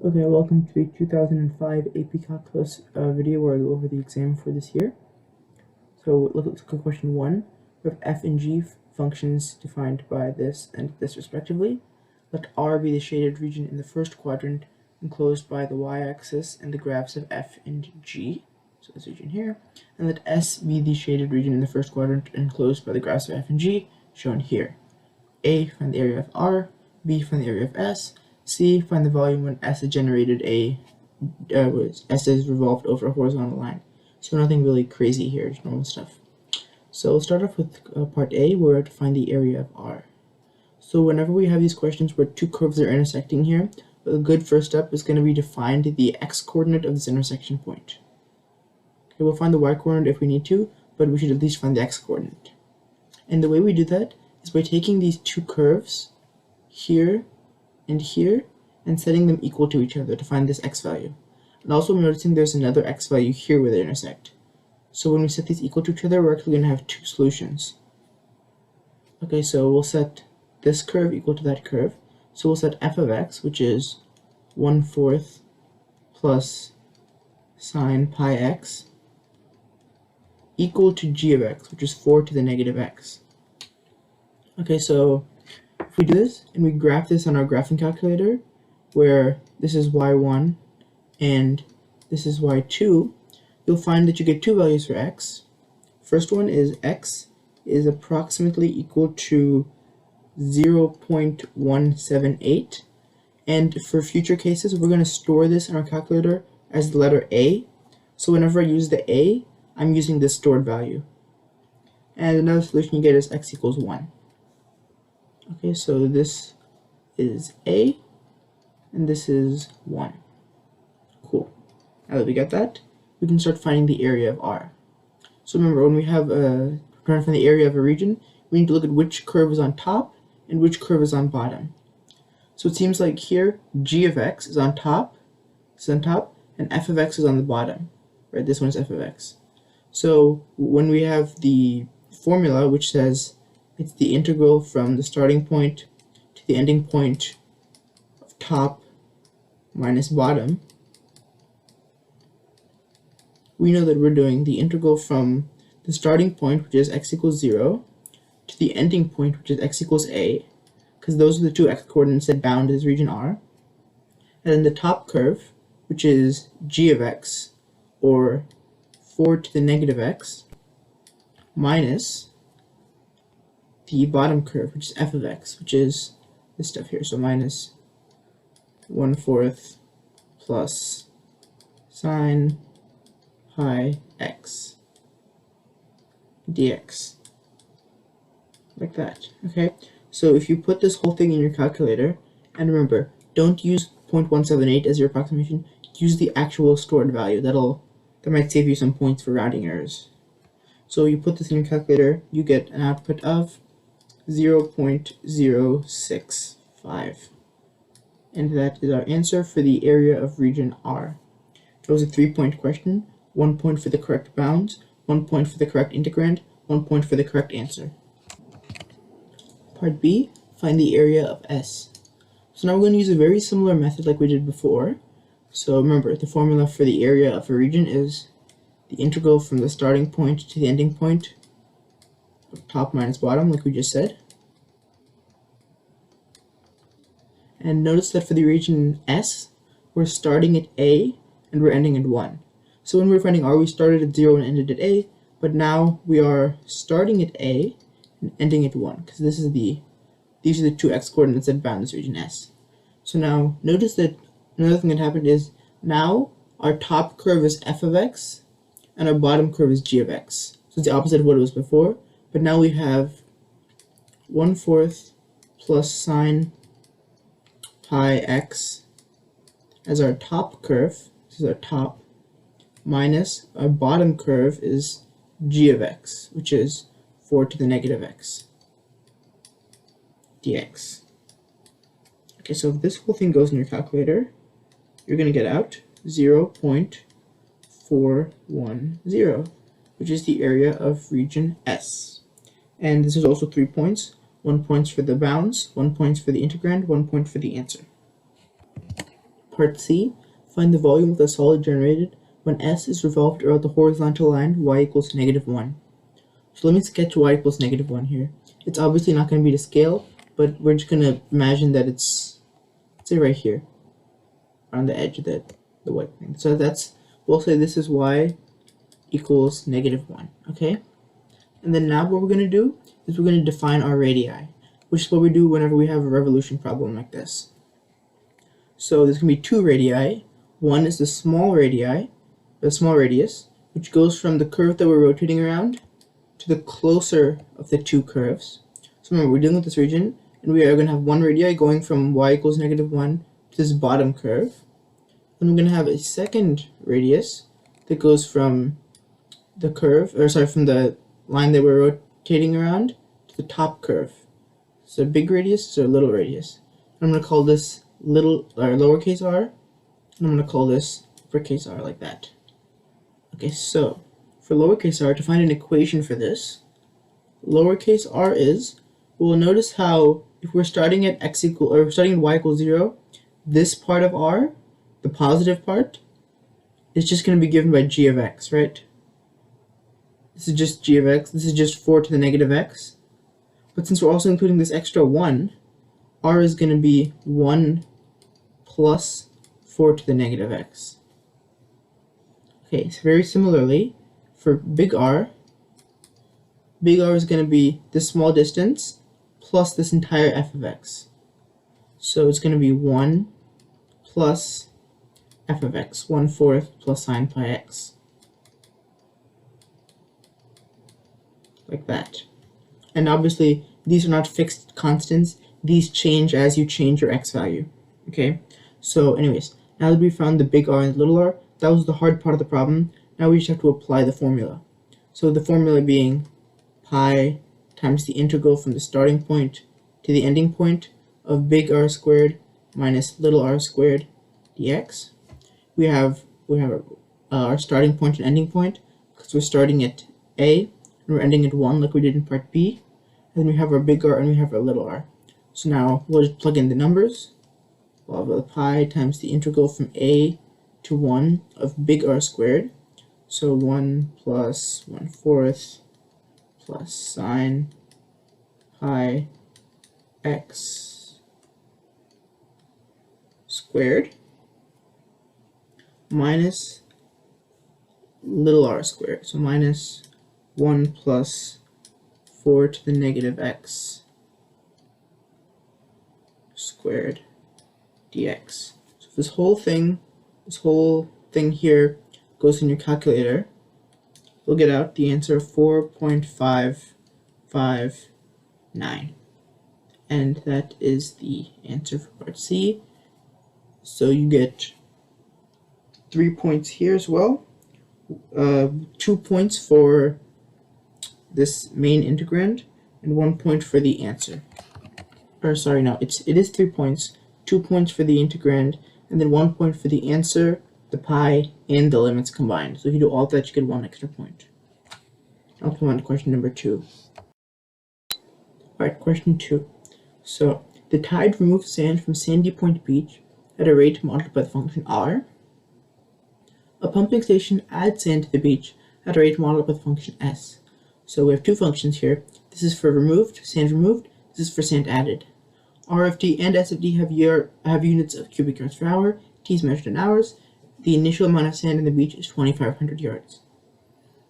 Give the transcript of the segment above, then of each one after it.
Okay, welcome to a 2005 AP Calculus video where I go over the exam for this year. So let's look at question 1. We have f and g functions defined by this and this respectively. Let R be the shaded region in the first quadrant enclosed by the y-axis and the graphs of f and g. So this region here. And let S be the shaded region in the first quadrant enclosed by the graphs of f and g, shown here. A, find the area of R. B, find the area of S. C, find the volume when S is generated S is revolved over a horizontal line. So nothing really crazy here, just normal stuff. So we'll start off with part A, where we have to find the area of R. So whenever we have these questions where two curves are intersecting here, a good first step is going to be to find the x-coordinate of this intersection point. Okay, we'll find the y-coordinate if we need to, but we should at least find the x-coordinate. And the way we do that is by taking these two curves, here and here, and setting them equal to each other to find this x value. And also noticing there's another x value here where they intersect. So when we set these equal to each other, we're actually going to have two solutions. Okay, so we'll set this curve equal to that curve. So we'll set f of x, which is 1/4 plus sine pi x, equal to g of x, which is 4 to the negative x. Okay, so if we do this and we graph this on our graphing calculator, where this is y1 and this is y2, you'll find that you get two values for x. First one is x is approximately equal to 0.178, and for future cases we're going to store this in our calculator as the letter a. So whenever I use the a, I'm using this stored value. And another solution you get is x equals 1. Okay, so this is a, and this is 1. Cool. Now that we got that, we can start finding the area of R. So remember, when we have trying to find the area of a region, we need to look at which curve is on top and which curve is on bottom. So it seems like here, g of x is on top, and f of x is on the bottom. Right? This one is f of x. So when we have the formula which says it's the integral from the starting point to the ending point of top minus bottom, we know that we're doing the integral from the starting point, which is x equals 0, to the ending point, which is x equals a, because those are the two x-coordinates that bound this region R. And then the top curve, which is g of x, or 4 to the negative x, minus the bottom curve, which is f of x, which is this stuff here, so minus 1/4 plus sine pi x dx, like that. Okay, so if you put this whole thing in your calculator, and remember, don't use 0.178 as your approximation, use the actual stored value. That might save you some points for rounding errors. So you put this in your calculator, you get an output of 0.065, and that is our answer for the area of region R. It was a 3-point question, 1 point for the correct bounds, 1 point for the correct integrand, 1 point for the correct answer. Part B, find the area of S. So now we're going to use a very similar method like we did before. So remember, the formula for the area of a region is the integral from the starting point to the ending point of top minus bottom, like we just said. And notice that for the region S, we're starting at A and we're ending at 1. So when we were finding R, we started at 0 and ended at A, but now we are starting at A and ending at 1, because these are the two x-coordinates that bound this region S. So now notice that another thing that happened is now our top curve is f of x and our bottom curve is g of x. So it's the opposite of what it was before, but now we have 1/4 plus sine pi x as our top curve. This is our top, minus our bottom curve is g of x, which is 4 to the negative x dx. Okay, so if this whole thing goes in your calculator, you're going to get out 0.410, which is the area of region S. And this is also 3 points. 1 point for the bounds, 1 point for the integrand, 1 point for the answer. Part C, find the volume of the solid generated when S is revolved around the horizontal line y equals -1. So let me sketch y equals -1 here. It's obviously not going to be to scale, but we're just going to imagine that it's, say right here, on the edge of the white thing. So we'll say this is y equals -1, okay? And then now what we're going to do is we're going to define our radii, which is what we do whenever we have a revolution problem like this. So there's going to be two radii. One is the small radii, the small radius, which goes from the curve that we're rotating around to the closer of the two curves. So remember, we're dealing with this region, and we are going to have one radii going from y equals -1 to this bottom curve. And we're going to have a second radius that goes from the curve, or sorry, from the line that we're rotating around to the top curve. So big radius or little radius. I'm going to call this little or lowercase r, and I'm going to call this uppercase r, like that. Okay, so for lowercase r, to find an equation for this, lowercase r is, we'll notice how if we're starting at starting at y equals 0, this part of r, the positive part, is just going to be given by g of x, right? This is just g of x. This is just 4 to the negative x. But since we're also including this extra 1, r is going to be 1 plus 4 to the negative x. Okay, so very similarly, for big R is going to be this small distance plus this entire f of x. So it's going to be 1 plus f of x, 1/4 plus sine pi x. Like that. And obviously, these are not fixed constants. These change as you change your x value. Okay? So anyways, now that we found the big R and the little r, that was the hard part of the problem. Now we just have to apply the formula. So the formula being pi times the integral from the starting point to the ending point of big R squared minus little r squared dx. We have our starting point and ending point, because we're starting at a and we're ending at 1 like we did in part B. And then we have our big R and we have our little r. So now we'll just plug in the numbers. We'll have the pi times the integral from a to 1 of big R squared. So 1 plus 1/4 plus sine pi x squared minus little r squared. So minus 1 plus 4 to the negative x squared dx. So this whole thing here goes in your calculator, you'll get out the answer of 4.559. And that is the answer for part C. So you get 3 points here as well. 2 points for this main integrand, and 1 point for the answer. Or sorry, no, it is 3 points. 2 points for the integrand, and then 1 point for the answer, the pi, and the limits combined. So if you do all that, you get 1 extra point. I'll come on to question number 2. Alright, question 2. So, the tide removed sand from Sandy Point Beach at a rate modeled by the function r. A pumping station adds sand to the beach at a rate modeled by the function s. So we have two functions here. This is for sand removed. This is for sand added. R of t and s of t have units of cubic yards per hour. T is measured in hours. The initial amount of sand in the beach is 2,500 yards.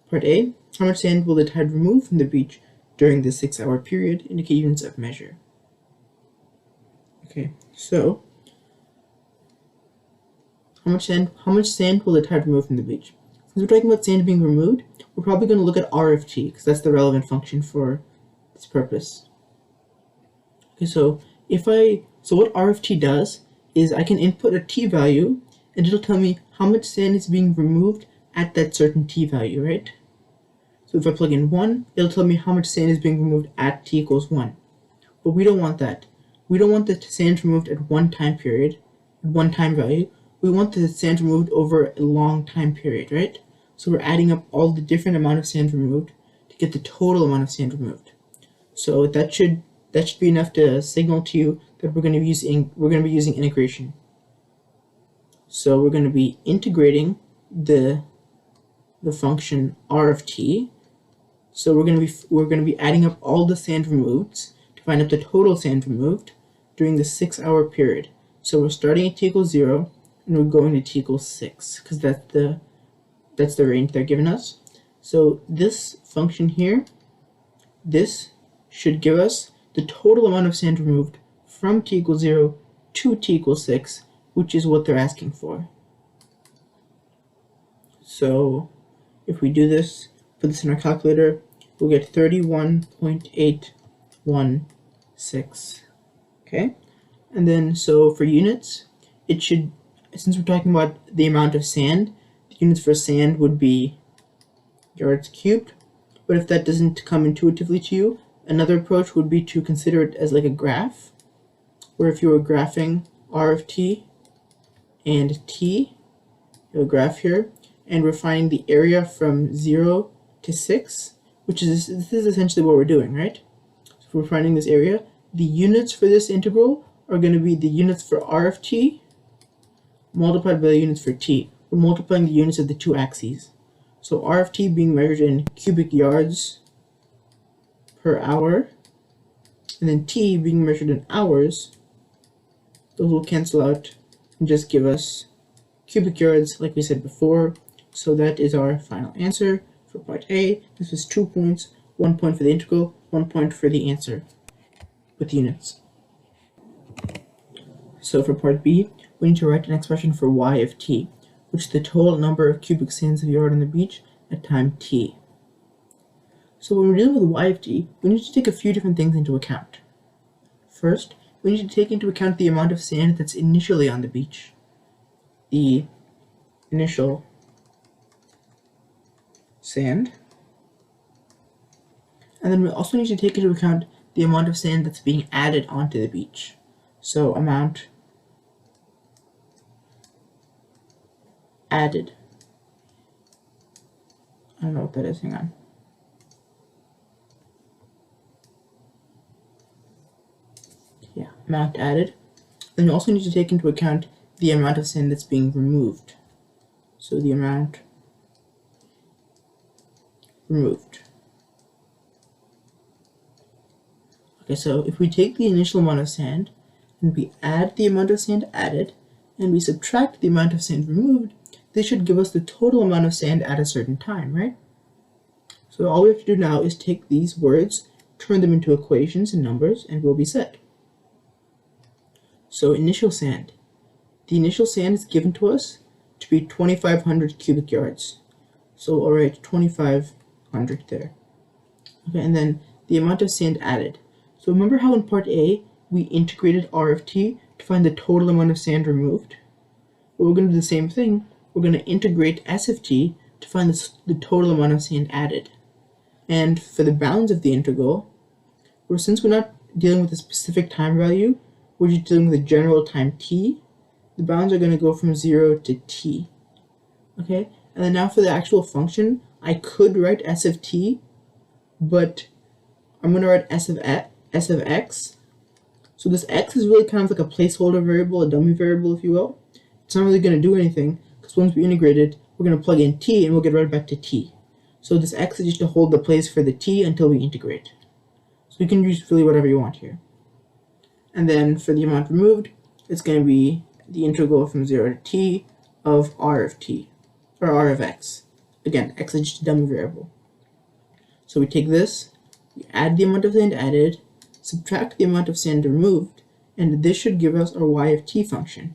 Part A, how much sand will the tide remove from the beach during the 6-hour period? Indicate units of measure. Okay, so how much sand will the tide remove from the beach? Since we're talking about sand being removed, we're probably going to look at R of t, because that's the relevant function for this purpose. Okay, so what R of t does is I can input a t value, and it'll tell me how much sand is being removed at that certain t value, right? So if I plug in 1, it'll tell me how much sand is being removed at t equals 1. But we don't want that. We don't want the sand removed at one time period, at one time value. We want the sand removed over a long time period, right? So we're adding up all the different amount of sand removed to get the total amount of sand removed. So that should be enough to signal to you that we're going to be using integration. So we're going to be integrating the function r of t. So we're going to be adding up all the sand removed to find out the total sand removed during the 6-hour period. So we're starting at t equals 0 and we're going to t equals 6 because that's the range they're giving us. So this function here, this should give us the total amount of sand removed from t equals 0 to t equals 6, which is what they're asking for. So if we do this, put this in our calculator, we'll get 31.816. Okay? And then so for units, it should, since we're talking about the amount of sand, the units for sand would be yards cubed. But if that doesn't come intuitively to you, another approach would be to consider it as like a graph, where if you were graphing r of t and t, you have a graph here, and we're finding the area from 0 to 6, which is, this is essentially what we're doing, right? So if we're finding this area, the units for this integral are going to be the units for r of t multiplied by the units for t. We're multiplying the units of the two axes. So r of t being measured in cubic yards per hour, and then t being measured in hours, those will cancel out and just give us cubic yards like we said before. So that is our final answer for part A. This was 2 points, 1 point for the integral, 1 point for the answer with units. So for part B, we need to write an expression for y of t, which is the total number of cubic sands of yard on the beach at time t. So when we're dealing with y of t, we need to take a few different things into account. First, we need to take into account the amount of sand that's initially on the beach. The initial sand. And then we also need to take into account the amount of sand that's being added onto the beach. So amount added. I don't know what that is, hang on. Yeah, amount added. Then you also need to take into account the amount of sand that's being removed. So the amount removed. Okay, so if we take the initial amount of sand and we add the amount of sand added and we subtract the amount of sand removed, this should give us the total amount of sand at a certain time, right? So all we have to do now is take these words, turn them into equations and numbers, and we'll be set. So initial sand. The initial sand is given to us to be 2,500 cubic yards. So I'll write 2,500 there. Okay, and then the amount of sand added. So remember how in part A, we integrated r of t to find the total amount of sand removed? Well, we're going to do the same thing. We're going to integrate s of t to find the total amount of sand added. And for the bounds of the integral, since we're not dealing with a specific time value, we're just dealing with a general time t, the bounds are going to go from 0 to t. Okay, and then now for the actual function, I could write s of t, but I'm going to write s of x. So this x is really kind of like a placeholder variable, a dummy variable, if you will. It's not really going to do anything, because once we integrate it, we're going to plug in t and we'll get right back to t. So this x is just to hold the place for the t until we integrate. So you can use really whatever you want here. And then for the amount removed, it's going to be the integral from 0 to t of r of t, or r of x. Again, x is just a dummy variable. So we take this, we add the amount of sand added, subtract the amount of sand removed, and this should give us our y of t function.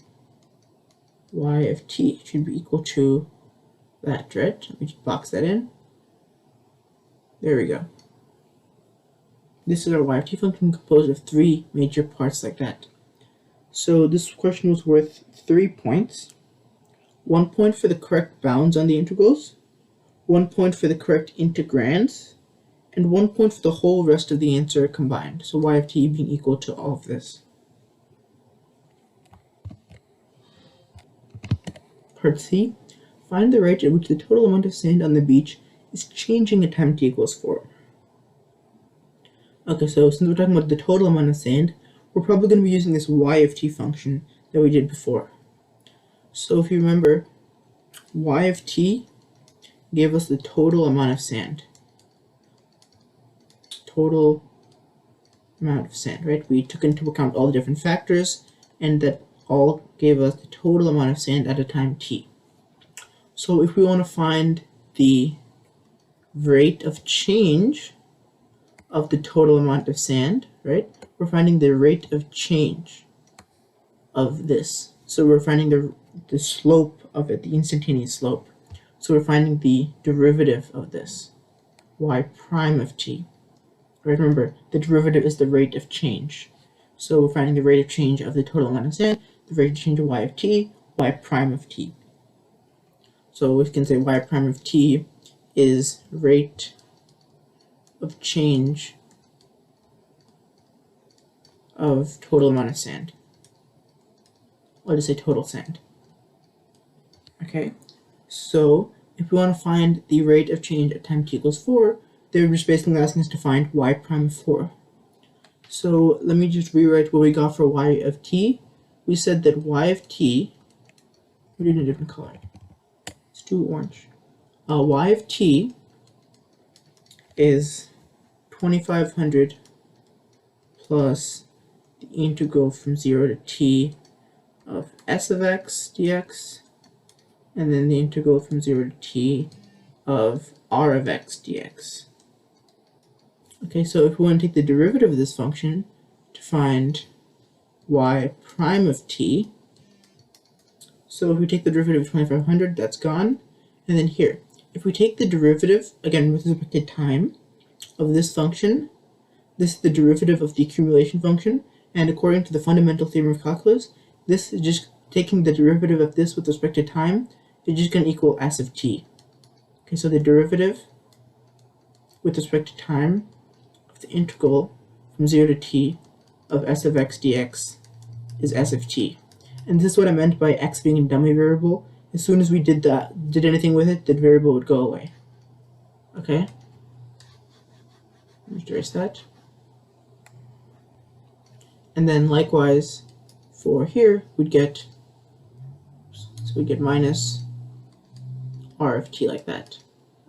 Y of t should be equal to that, right? Let me just box that in. There we go. This is our y of t function composed of 3 major parts like that. So this question was worth 3 points. 1 point for the correct bounds on the integrals, 1 point for the correct integrands, and 1 point for the whole rest of the answer combined. So y of t being equal to all of this. Part C, find the rate at which the total amount of sand on the beach is changing at time t equals 4. Okay, so since we're talking about the total amount of sand, we're probably going to be using this y of t function that we did before. So if you remember, y of t gave us the total amount of sand. Total amount of sand, right? We took into account all the different factors, and that all gave us the total amount of sand at a time t. So if we want to find the rate of change of the total amount of sand, right? We're finding the rate of change of this. So we're finding the slope of it, the instantaneous slope. So we're finding the derivative of this, y prime of t. Right? Remember, the derivative is the rate of change. So we're finding the rate of change of the total amount of sand, the rate of change of y of t, y prime of t. So we can say y prime of t is rate of change of total amount of sand. I'll just say total sand. Okay, so if we want to find the rate of change at time t equals 4, they're just basically asking us to find y prime of 4. So let me just rewrite what we got for y of t. We said that y of t, we did a different color. Let's do orange. Y of t is 2500 plus the integral from 0 to t of s of x dx, and then the integral from 0 to t of r of x dx. Okay, so if we want to take the derivative of this function to find y prime of t, so if we take the derivative of 2500, that's gone. And then here, if we take the derivative, again with respect to time, of this function, this is the derivative of the accumulation function, and according to the fundamental theorem of calculus, this is just taking the derivative of this with respect to time, it's just going to equal s of t. Okay, so the derivative with respect to time of the integral from 0 to t of s of x dx is s of t. And this is what I meant by x being a dummy variable. As soon as we did anything with it, the variable would go away. Okay? Let me erase that. And then likewise for here, we'd get, so we get minus r of t like that.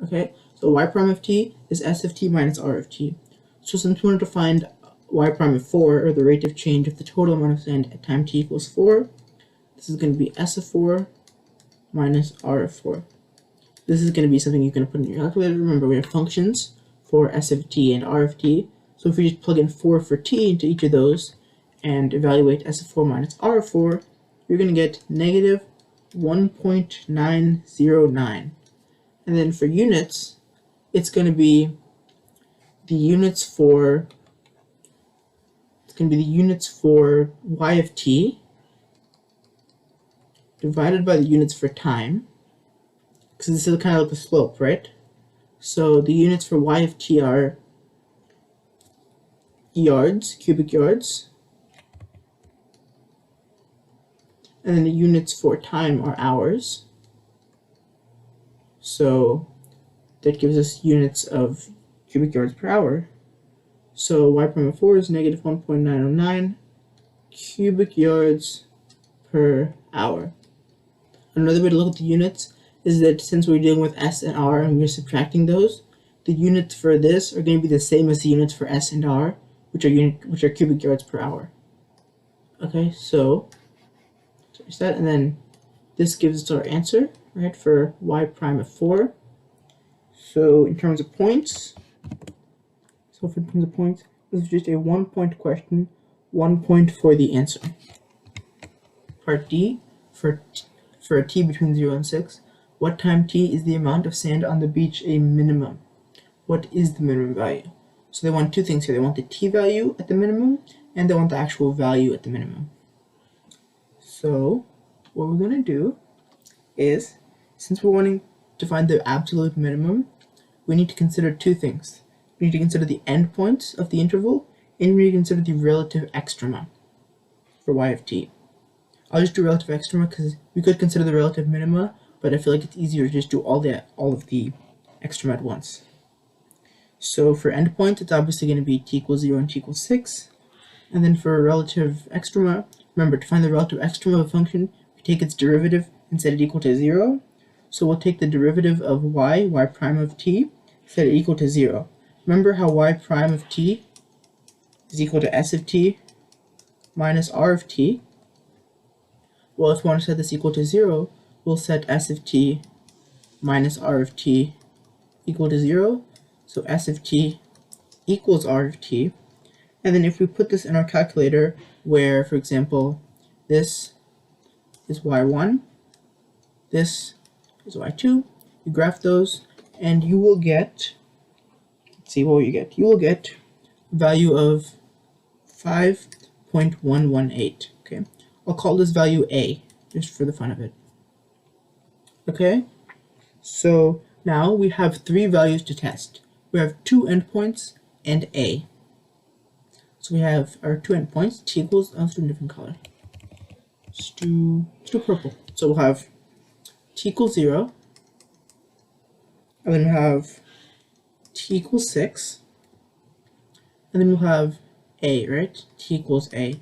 Okay? So y prime of t is s of t minus r of t. So since we wanted to find y prime of 4, or the rate of change of the total amount of sand at time t equals 4, this is going to be s of 4 minus r of 4. This is going to be something you're going to put in your calculator. Remember, we have functions for s of t and r of t. So if we just plug in 4 for t into each of those and evaluate s of 4 minus r of 4, you're going to get negative 1.909. And then for units, it's going to be the units for y of t divided by the units for time, because this is kind of like the slope, right? So the units for y of t are yards, cubic yards, and then the units for time are hours. So that gives us units of cubic yards per hour. So y prime of 4 is negative 1.909 cubic yards per hour. Another way to look at the units is that since we're dealing with s and r and we're subtracting those, the units for this are going to be the same as the units for s and r, which are cubic yards per hour. Okay, so there's that, and then this gives us our answer, right, for y prime of 4. So in terms of points, this is just a 1-point question, 1 point for the answer. Part D, for a t between 0 and 6, what time t is the amount of sand on the beach a minimum? What is the minimum value? So they want two things here. They want the t value at the minimum, and they want the actual value at the minimum. So what we're going to do is, since we're wanting to find the absolute minimum, we need to consider two things. We need to consider the endpoints of the interval, and we need to consider the relative extrema for y of t. I'll just do relative extrema because we could consider the relative minima, but I feel like it's easier to just do all of the extrema at once. So for endpoint, it's obviously going to be t equals 0 and t equals 6. And then for relative extrema, remember, to find the relative extrema of a function, we take its derivative and set it equal to 0. So we'll take the derivative of y prime of t, set it equal to 0. Remember how y prime of t is equal to s of t minus r of t. Well, if we want to set this equal to 0, we'll set s of t minus r of t equal to 0. So s of t equals r of t. And then if we put this in our calculator where, for example, this is y1, this is y2, you graph those, and you will get, let's see, what will you get? You will get a value of 5.118, okay? I'll call this value a, just for the fun of it. Okay, so now we have 3 values to test. We have 2 endpoints and a. So we have our 2 endpoints, t equals, let's do a different color. Let's do purple. So we'll have t equals 0, and then we'll have t equals 6, and then we'll have a, right? T equals a.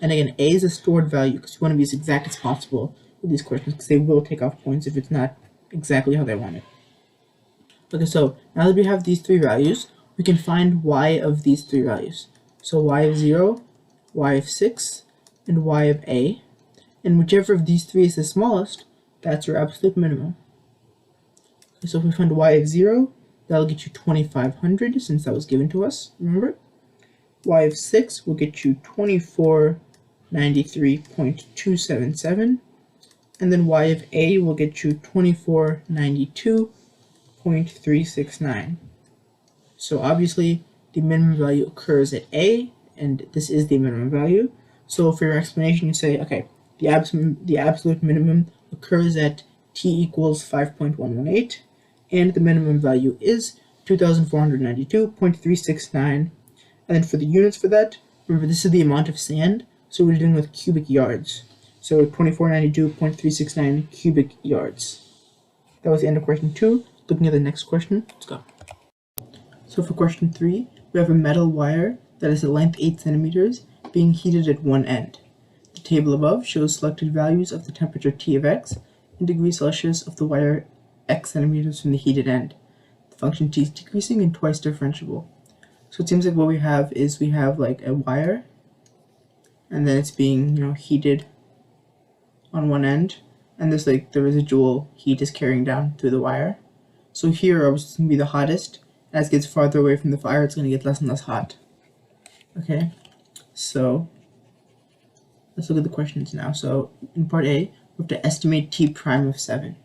And again, a is a stored value because you want to be as exact as possible with these questions because they will take off points if it's not exactly how they want it. Okay, so now that we have these 3 values, we can find y of these 3 values. So y of 0, y of 6, and y of a. And whichever of these 3 is the smallest, that's your absolute minimum. Okay, so if we find y of 0, that'll get you 2500 since that was given to us, remember? Y of 6 will get you 2493.277, and then y of a will get you 2492.369. So obviously the minimum value occurs at a, and this is the minimum value. So for your explanation, you say, okay, the absolute minimum occurs at t equals 5.118, and the minimum value is 2492.369. And then for the units for that, remember this is the amount of sand, so we're dealing with cubic yards. So 2492.369 cubic yards. That was the end of question 2. Looking at the next question, let's go. So for question 3, we have a metal wire that is a length 8 centimeters being heated at one end. The table above shows selected values of the temperature T of x in degrees Celsius of the wire x centimeters from the heated end. The function T is decreasing and twice differentiable. So it seems like what we have is we have like a wire, and then it's being, heated on one end, and there's like the residual heat is carrying down through the wire. So here obviously it's going to be the hottest. As it gets farther away from the fire, it's going to get less and less hot. Okay, so let's look at the questions now. So in part A, we have to estimate t prime of 7.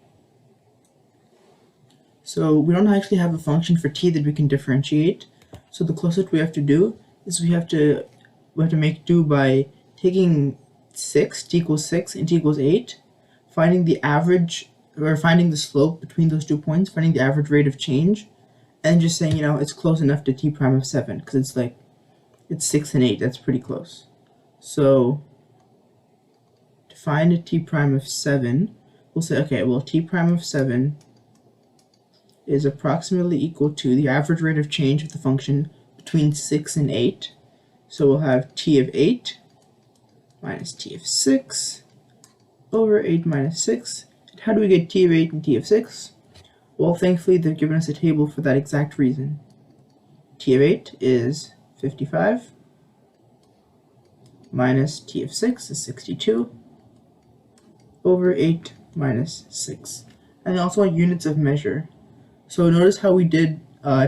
So we don't actually have a function for t that we can differentiate. So the closest we have to do is we have to make do by taking 6, t equals 6, and t equals 8, finding the average, or finding the slope between those 2 points, finding the average rate of change, and just saying, it's close enough to t prime of 7, because it's 6 and 8, that's pretty close. So to find a t prime of 7, we'll say, okay, well, t prime of 7 is approximately equal to the average rate of change of the function between 6 and 8. So we'll have t of 8 minus t of 6 over 8 minus 6. And how do we get t of 8 and t of 6? Well, thankfully, they've given us a table for that exact reason. T of 8 is 55 minus t of 6 is 62 over 8 minus 6. And also units of measure. So notice how we did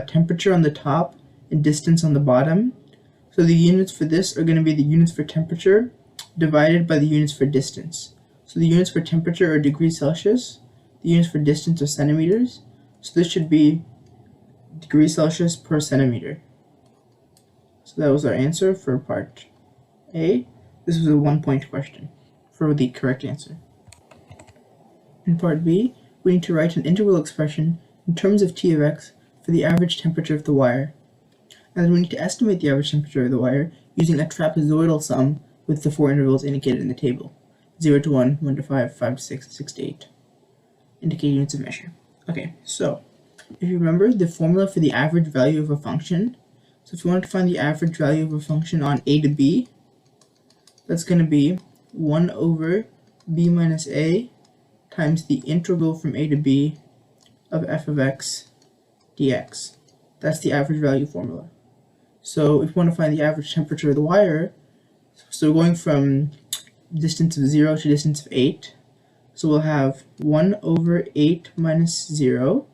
temperature on the top and distance on the bottom. So the units for this are going to be the units for temperature divided by the units for distance. So the units for temperature are degrees Celsius, the units for distance are centimeters. So this should be degrees Celsius per centimeter. So that was our answer for part A. This was a 1-point question for the correct answer. In part B, we need to write an integral expression in terms of t of x for the average temperature of the wire. And then we need to estimate the average temperature of the wire using a trapezoidal sum with the 4 intervals indicated in the table. 0 to 1, 1 to 5, 5 to 6, 6 to 8. Indicate units of measure. Okay, so if you remember the formula for the average value of a function, so if you want to find the average value of a function on a to b, that's going to be 1 over b minus a times the integral from a to b of f of x dx. That's the average value formula. So if we want to find the average temperature of the wire, so we're going from distance of 0 to distance of 8. So we'll have 1 over 8 minus 0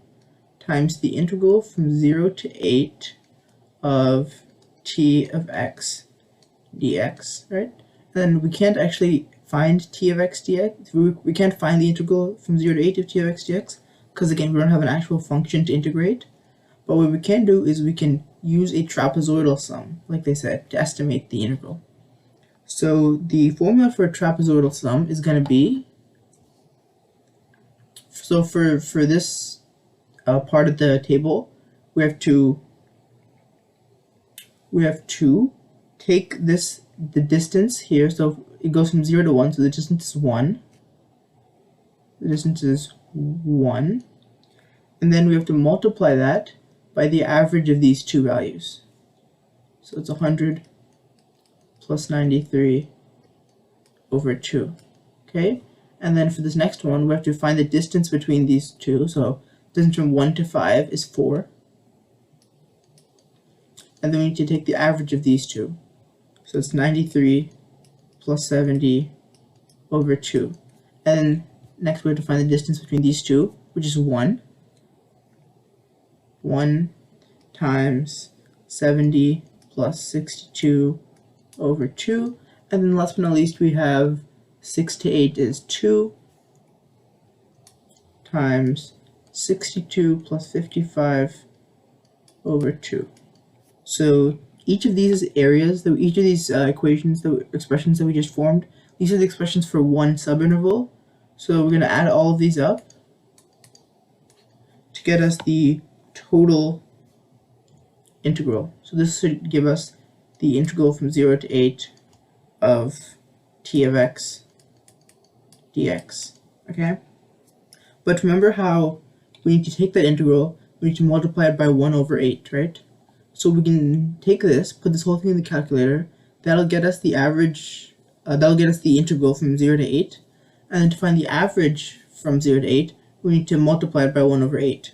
times the integral from 0 to 8 of t of x dx, right? And we can't actually find t of x dx. We can't find the integral from 0 to 8 of t of x dx because, again, we don't have an actual function to integrate. But what we can do is we can use a trapezoidal sum, like they said, to estimate the integral. So the formula for a trapezoidal sum is going to be, so for this part of the table, we have to take the distance here, so it goes from 0 to 1, so the distance is 1. The distance is 1. And then we have to multiply that by the average of these two values. So it's 100 plus 93 over 2. Okay? And then for this next one, we have to find the distance between these two. So distance from 1 to 5 is 4. And then we need to take the average of these two. So it's 93 plus 70 over 2. And then next we have to find the distance between these two, which is 1. 1 times 70 plus 62 over 2. And then last but not least, we have 6 to 8 is 2 times 62 plus 55 over 2. So each of these areas, each of these expressions that we just formed, these are the expressions for one subinterval. So we're going to add all of these up to get us the total integral. So this should give us the integral from 0 to 8 of t of x dx. Okay? But remember how we need to take that integral, we need to multiply it by 1 over 8, right? So we can take this, put this whole thing in the calculator, that'll get us the average, that'll get us the integral from 0 to 8, and then to find the average from 0 to 8, we need to multiply it by 1 over 8.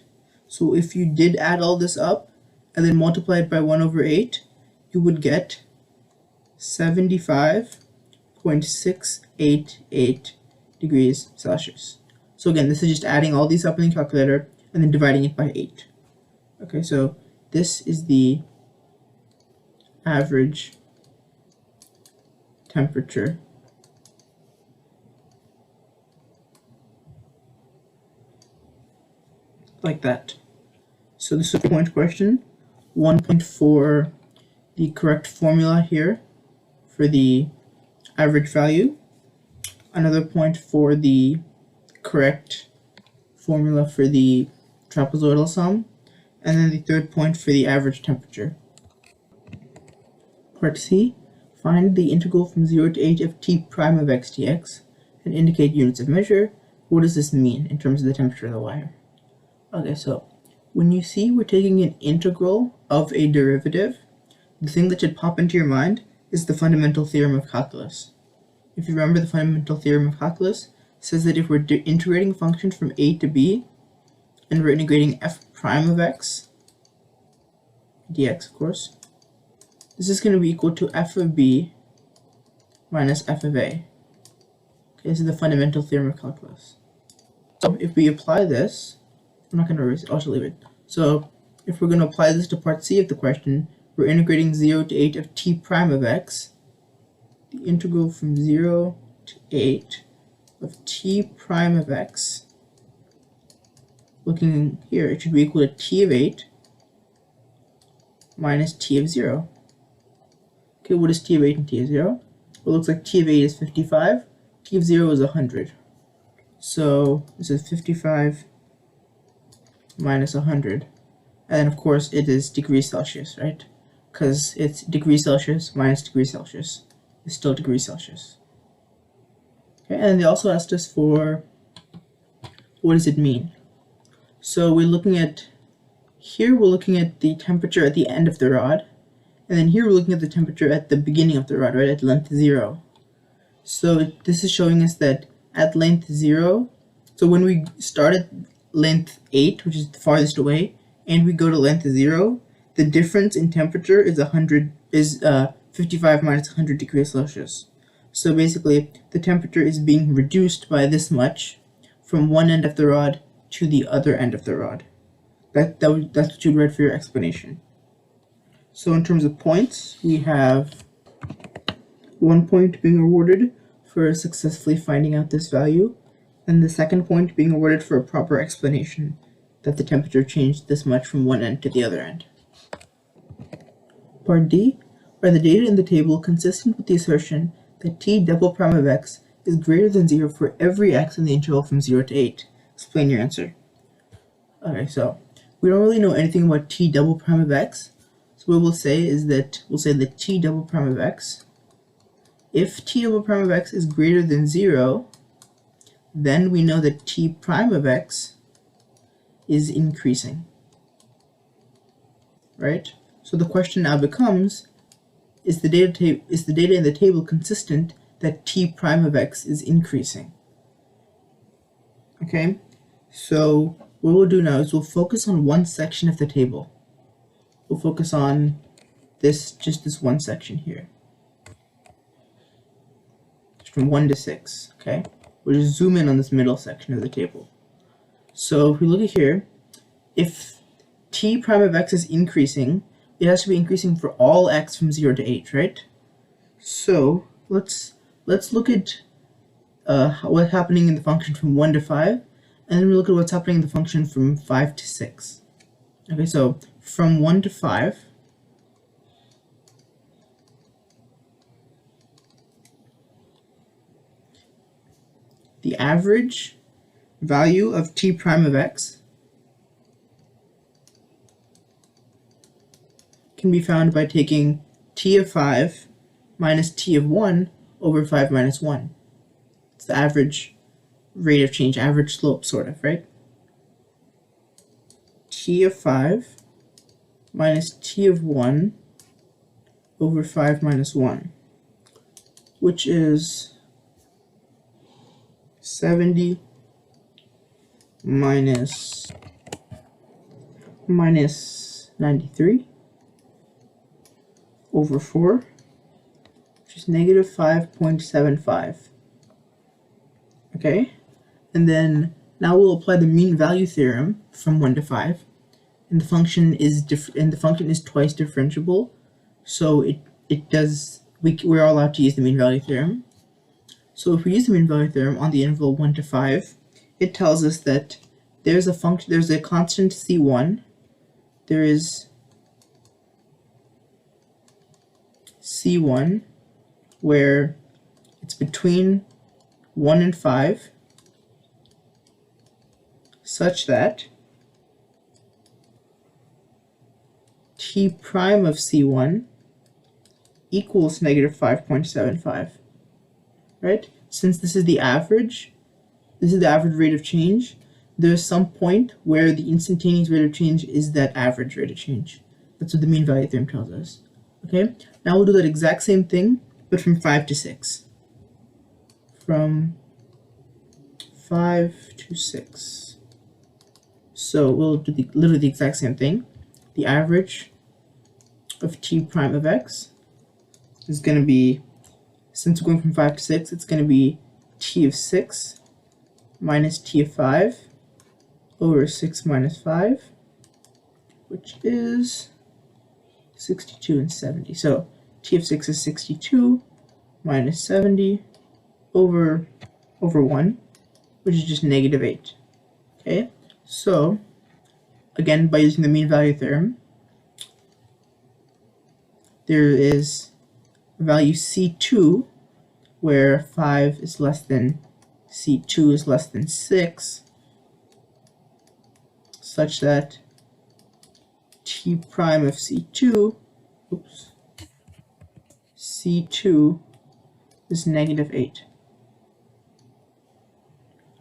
So if you did add all this up, and then multiply it by 1 over 8, you would get 75.688 degrees Celsius. So again, this is just adding all these up in the calculator, and then dividing it by 8. Okay, so this is the average temperature like that. So this is a point question. 1 point for the correct formula here for the average value. Another point for the correct formula for the trapezoidal sum. And then the third point for the average temperature. Part C, find the integral from 0 to 8 of t prime of x dx and indicate units of measure. What does this mean in terms of the temperature of the wire? Okay, so when you see we're taking an integral of a derivative, the thing that should pop into your mind is the fundamental theorem of calculus. If you remember, the fundamental theorem of calculus says that if we're integrating a function from a to b, and we're integrating f prime of x dx, of course, this is going to be equal to f of b minus f of a. Okay, this is the fundamental theorem of calculus. So if we apply this, I'm not going to erase it, I'll just leave it. So if we're going to apply this to part C of the question, we're integrating 0 to 8 of t prime of x. The integral from 0 to 8 of t prime of x, looking here, it should be equal to t of 8 minus t of 0. Okay, what is t of 8 and t of 0? Well, it looks like t of 8 is 55, t of 0 is 100. So this is 55 minus 100. And then, of course, it is degrees Celsius, right? Because it's degrees Celsius minus degrees Celsius. It's still degrees Celsius. Okay, and they also asked us for, what does it mean? So we're looking at, here we're looking at the temperature at the end of the rod, and then here we're looking at the temperature at the beginning of the rod, right, at length 0. So this is showing us that at length 0, so when we start at length 8, which is the farthest away, and we go to length 0, the difference in temperature is 55 minus 100 degrees Celsius. So basically, the temperature is being reduced by this much from one end of the rod to the other end of the rod. That's what you'd write for your explanation. So in terms of points, we have 1 point being awarded for successfully finding out this value, and the second point being awarded for a proper explanation that the temperature changed this much from one end to the other end. Part D, are the data in the table consistent with the assertion that t double prime of x is greater than 0 for every x in the interval from 0 to 8? Explain your answer. Okay, so we don't really know anything about t double prime of x, so what we'll say is that t double prime of x, if t double prime of x is greater than 0, then we know that t prime of x is increasing, right? So the question now becomes, is the data in the table consistent that t prime of x is increasing? Okay, so what we'll do now is we'll focus on one section of the table. We'll focus on just this one section here, just from 1 to 6, okay? We'll just zoom in on this middle section of the table. So if we look at here, if t prime of x is increasing, it has to be increasing for all x from 0 to 8, right? So let's look at what's happening in the function from 1 to 5, and then we look at what's happening in the function from 5 to 6. Okay, so from 1 to 5, the average value of t prime of x can be found by taking t of 5 minus t of 1 over 5 minus 1. It's the average rate of change, average slope, sort of, right? T of 5 minus t of 1 over 5 minus 1, which is 70 minus 93 over 4, which is negative 5.75. Okay, and then now we'll apply the mean value theorem from 1 to 5, and the function is twice differentiable, so we're all allowed to use the mean value theorem. So if we use the mean value theorem on the interval 1 to 5, it tells us that there's a constant c1, there is c1 where it's between 1 and 5, such that t prime of c1 equals negative 5.75, right? Since this is the average rate of change, there's some point where the instantaneous rate of change is that average rate of change. That's what the mean value theorem tells us. Okay, now we'll do that exact same thing, but from 5 to 6. From 5 to 6. So we'll do literally the exact same thing. The average of t prime of x is going to be, since we're going from 5 to 6, it's going to be t of 6 minus t of 5 over 6 minus 5, which is 62 and 70. So t of 6 is 62 minus 70 over 1, which is just negative 8. Okay, so again, by using the mean value theorem, there is a value c2 where 5 is less than c2 is less than 6, such that t prime of c2, c2 is negative 8.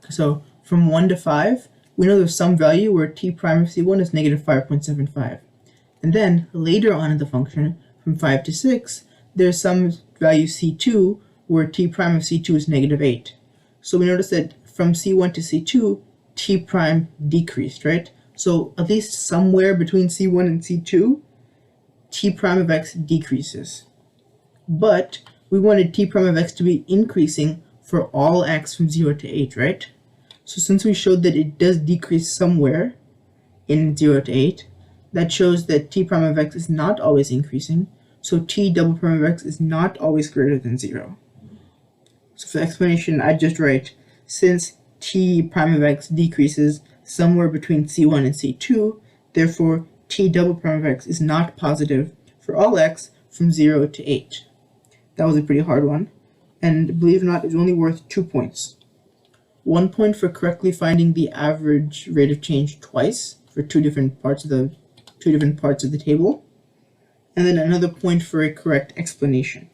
So from 1 to 5, we know there's some value where t prime of c1 is negative 5.75. And then later on in the function, from 5 to 6, there's some value c2 where t prime of c2 is negative 8. So we notice that from C1 to C2, t prime decreased, right? So at least somewhere between C1 and C2, t prime of x decreases. But we wanted t prime of x to be increasing for all x from 0 to 8, right? So since we showed that it does decrease somewhere in 0 to 8, that shows that t prime of x is not always increasing, so t double prime of x is not always greater than 0. So for the explanation, I just write, since t prime of x decreases somewhere between C1 and C2, therefore t double prime of x is not positive for all x from 0 to 8. That was a pretty hard one, and believe it or not, it's only worth 2 points. 1 point for correctly finding the average rate of change twice for two different parts of the table, and then another point for a correct explanation.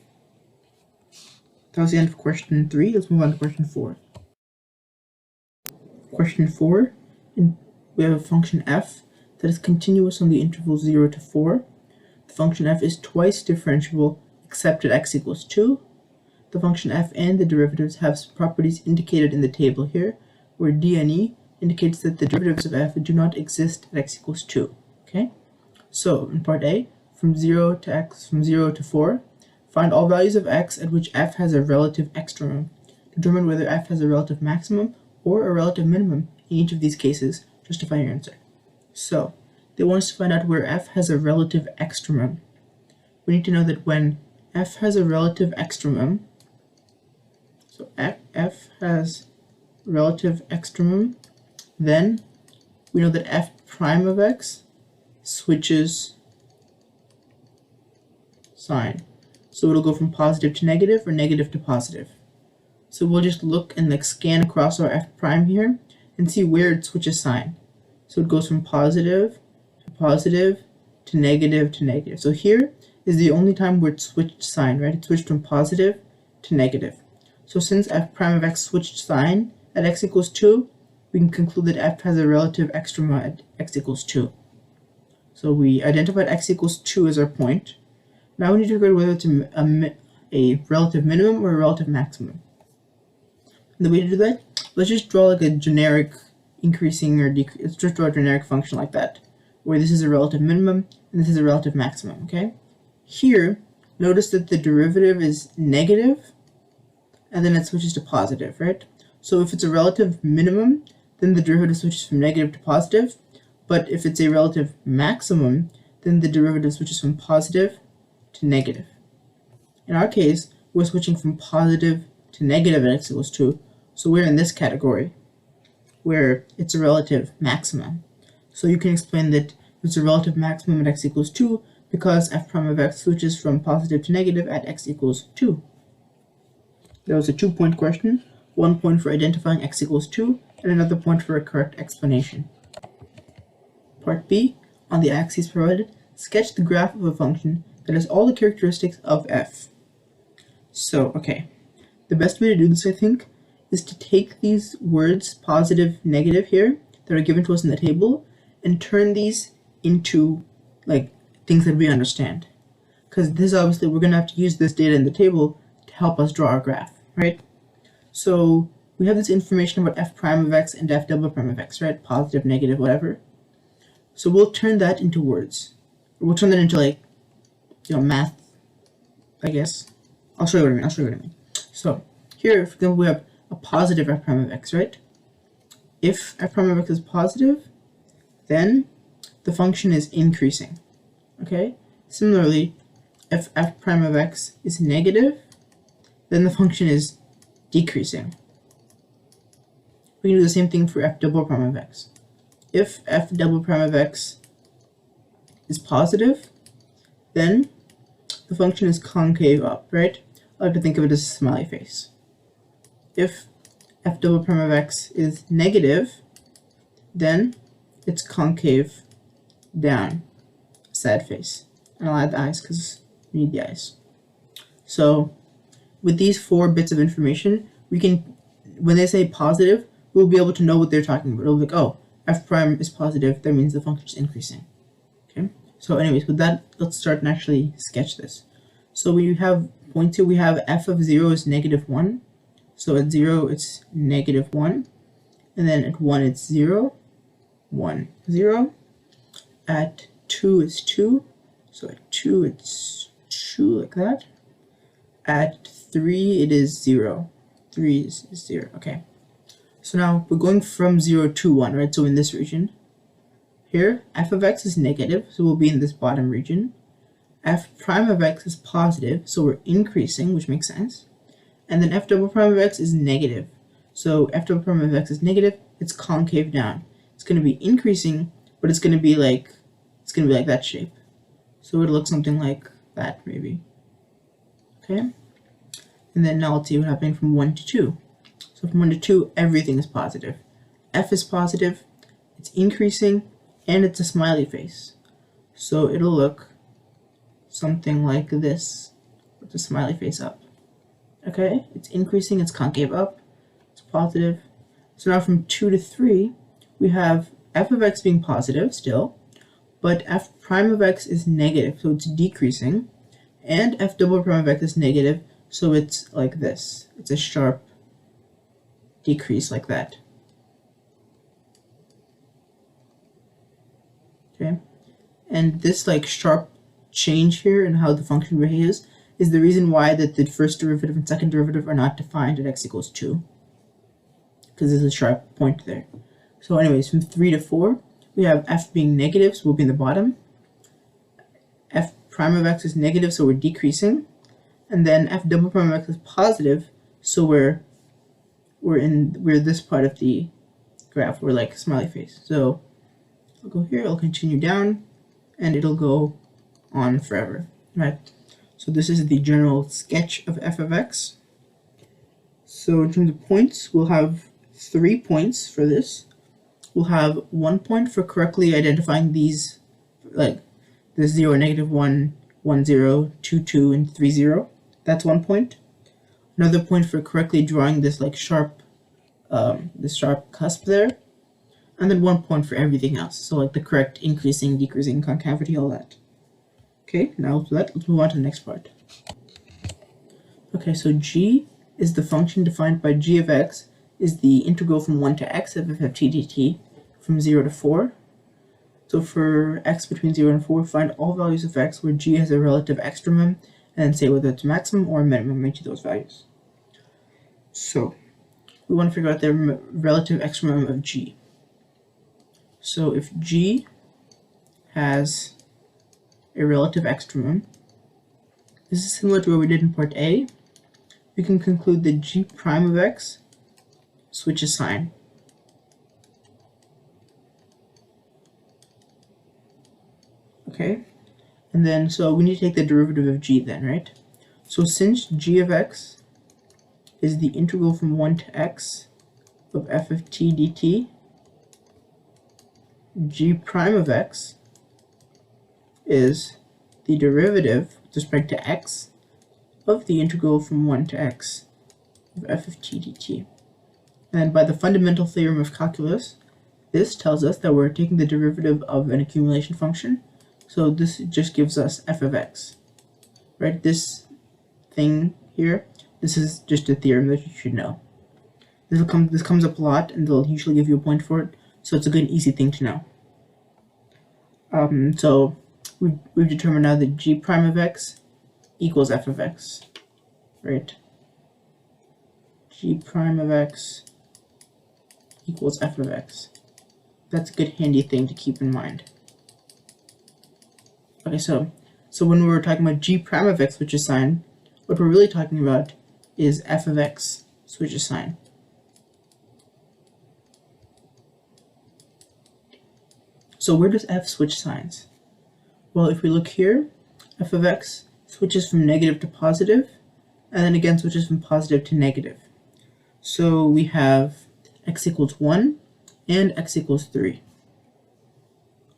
That was the end of question 3. Let's move on to question 4. Question 4, we have a function f that is continuous on the interval 0 to 4. The function f is twice differentiable except at x equals 2. The function f and the derivatives have properties indicated in the table here, where d and e indicates that the derivatives of f do not exist at x equals 2. Okay? So in part A, from 0 to 4, find all values of x at which f has a relative extremum. Determine whether f has a relative maximum or a relative minimum in each of these cases. Justify your answer. So they want us to find out where f has a relative extremum. We need to know that when f has a relative extremum, so f has relative extremum, then we know that f prime of x switches sign. So it'll go from positive to negative or negative to positive. So we'll just look and scan across our f prime here and see where it switches sign. So it goes from positive to negative to negative. So here is the only time where it switched sign, right? It switched from positive to negative. So since f prime of x switched sign at x equals 2, we can conclude that f has a relative extrema at x equals 2. So we identified x equals 2 as our point. Now we need to figure out whether it's a relative minimum or a relative maximum. And the way to do that, let's just draw a generic increasing or decreasing. Let's just draw a generic function like that, where this is a relative minimum and this is a relative maximum, okay? Here, notice that the derivative is negative and then it switches to positive, right? So if it's a relative minimum, then the derivative switches from negative to positive, but if it's a relative maximum, then the derivative switches from positive to negative. In our case, we're switching from positive to negative at x equals 2, so we're in this category, where it's a relative maximum. So you can explain that it's a relative maximum at x equals 2 because f prime of x switches from positive to negative at x equals 2. That was a 2-point question, 1 point for identifying x equals 2, and another point for a correct explanation. Part B, on the axes provided, sketch the graph of a function that has all the characteristics of f. So, okay, the best way to do this, I think, is to take these words, positive, negative here, that are given to us in the table, and turn these into, things that we understand. Because this, obviously, we're going to have to use this data in the table to help us draw our graph, right? So, we have this information about f prime of x and f double prime of x, right? Positive, negative, whatever. So we'll turn that into words. We'll turn that into, math, I guess. I'll show you what I mean. So, here, for example, we have a positive f prime of x, right? If f prime of x is positive, then the function is increasing, okay? Similarly, if f prime of x is negative, then the function is decreasing. We can do the same thing for f double prime of x. If f double prime of x is positive, then the function is concave up, right? I like to think of it as a smiley face. If f double prime of x is negative, then it's concave down, sad face. And I'll add the eyes because we need the eyes. So with these 4 bits of information, we can, when they say positive, we'll be able to know what they're talking about. It'll be like, oh, f prime is positive, that means the function is increasing. Okay. So anyways, with that, let's start and actually sketch this. So we have points here, we have f of 0 is -1. So at 0 it's -1, and then at 1 it's 0, 1, 0. At 2 is 2, so at 2 it's 2 like that. At 3 it is 0, 3 is 0, okay. So now we're going from 0 to 1, right? So in this region, here f of x is negative, so we'll be in this bottom region. F prime of x is positive, so we're increasing, which makes sense. And then f double prime of x is negative. So f double prime of x is negative, it's concave down. It's going to be increasing, but it's going to be like that shape. So it'll look something like that, maybe. Okay? And then now let's see what happened from 1 to 2. So from 1 to 2, everything is positive. F is positive, it's increasing, and it's a smiley face. So it'll look something like this, with the smiley face up. Okay? It's increasing, it's concave up, it's positive. So now from 2 to 3, we have f of x being positive still, but f prime of x is negative, so it's decreasing, and f double prime of x is negative, so it's like this. It's a sharp decrease like that. Okay, and this like sharp change here in how the function behaves is the reason why that the first derivative and second derivative are not defined at x equals 2, because there's a sharp point there. So anyways, from 3 to 4, we have f being negative, so we'll be in the bottom. F prime of x is negative, so we're decreasing. And then f double prime of x is positive, so we're this part of the graph. We're like smiley face. So I'll go here, I'll continue down, and it'll go on forever. Right? So this is the general sketch of f of x. So in terms of points, we'll have 3 points for this. We'll have 1 point for correctly identifying these, like the 0, -1, 1, 0, 2, 2, and 3, 0. That's 1 point. Another point for correctly drawing this like sharp, this sharp cusp there. And then 1 point for everything else. So like the correct increasing, decreasing, concavity, all that. Okay, now let's move on to the next part. Okay, so g is the function defined by g of x is the integral from 1 to x of f of t dt from 0 to 4. So for x between 0 and 4, find all values of x where g has a relative extremum, and then say whether it's a maximum or a minimum each of those values. So we want to figure out the relative extremum of g. So if g has a relative extremum, this is similar to what we did in part A. We can conclude that g prime of x switches sign. Okay, and then so we need to take the derivative of g then, right? So since g of x is the integral from 1 to x of f of t dt, g prime of x is the derivative with respect to x of the integral from 1 to x of f of t dt. And by the fundamental theorem of calculus, this tells us that we're taking the derivative of an accumulation function. So this just gives us f of x, right? This thing here, this is just a theorem that you should know. This comes up a lot, and they'll usually give you a point for it, so it's a good, easy thing to know. So we've determined now that g prime of x equals f of x, right? G prime of x equals f of x. That's a good, handy thing to keep in mind. Okay, so when we're talking about g prime of x switches sign, what we're really talking about is f of x switches sign. So where does f switch signs? Well, if we look here, f of x switches from negative to positive, and then again switches from positive to negative. So we have x equals 1 and x equals 3.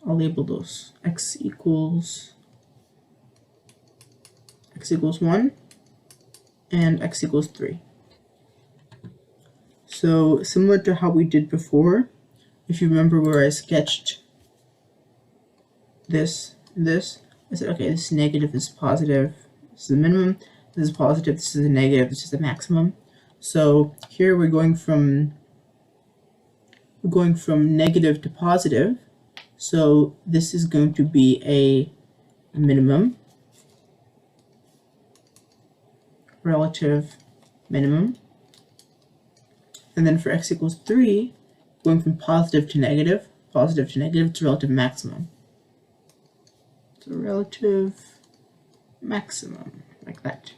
I'll label those. X equals 1 and x equals 3. So similar to how we did before, if you remember where I sketched this, I said, okay, this is negative, this is positive, this is the minimum, this is positive, this is a negative, this is the maximum. So here we're going from negative to positive. So this is going to be a minimum, relative minimum. And then for x equals 3, going from positive to negative, it's a relative maximum. It's a relative maximum, like that.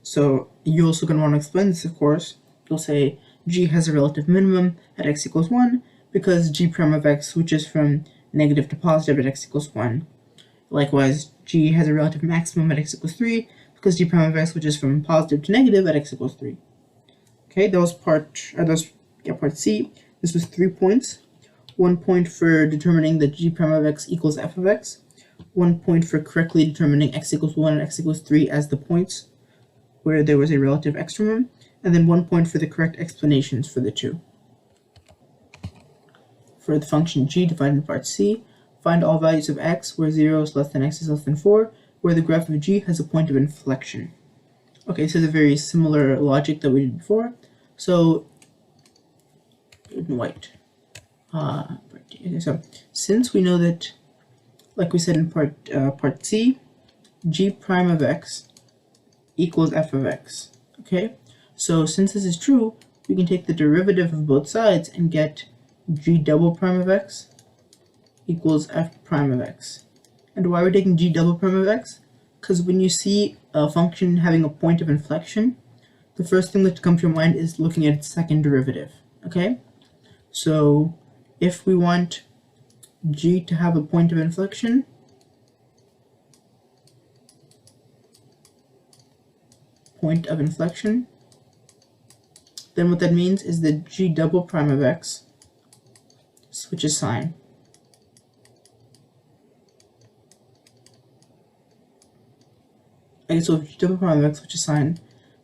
So you're also going to want to explain this, of course. You'll say g has a relative minimum at x equals 1 because g prime of x switches from negative to positive at x equals 1. Likewise, g has a relative maximum at x equals 3 because g prime of x switches from positive to negative at x equals 3. Okay, that was part C. This was 3 points. 1 point for determining that g prime of x equals f of x. 1 point for correctly determining x equals 1 and x equals 3 as the points where there was a relative extremum, and then 1 point for the correct explanations for the two. For the function g defined in part C, find all values of x where 0 is less than x is less than 4, where the graph of g has a point of inflection. Okay, so it's a very similar logic that we did before. So, in white. So, since we know that, like we said in part C, g prime of x equals f of x. Okay, so since this is true, we can take the derivative of both sides and get g double prime of x equals f prime of x. And why we're taking g double prime of x? Because when you see a function having a point of inflection, the first thing that comes to your mind is looking at its second derivative. Okay, so if we want g to have a point of inflection, then what that means is that g double prime of x switches sign. Okay, so if g double prime of x switches sign,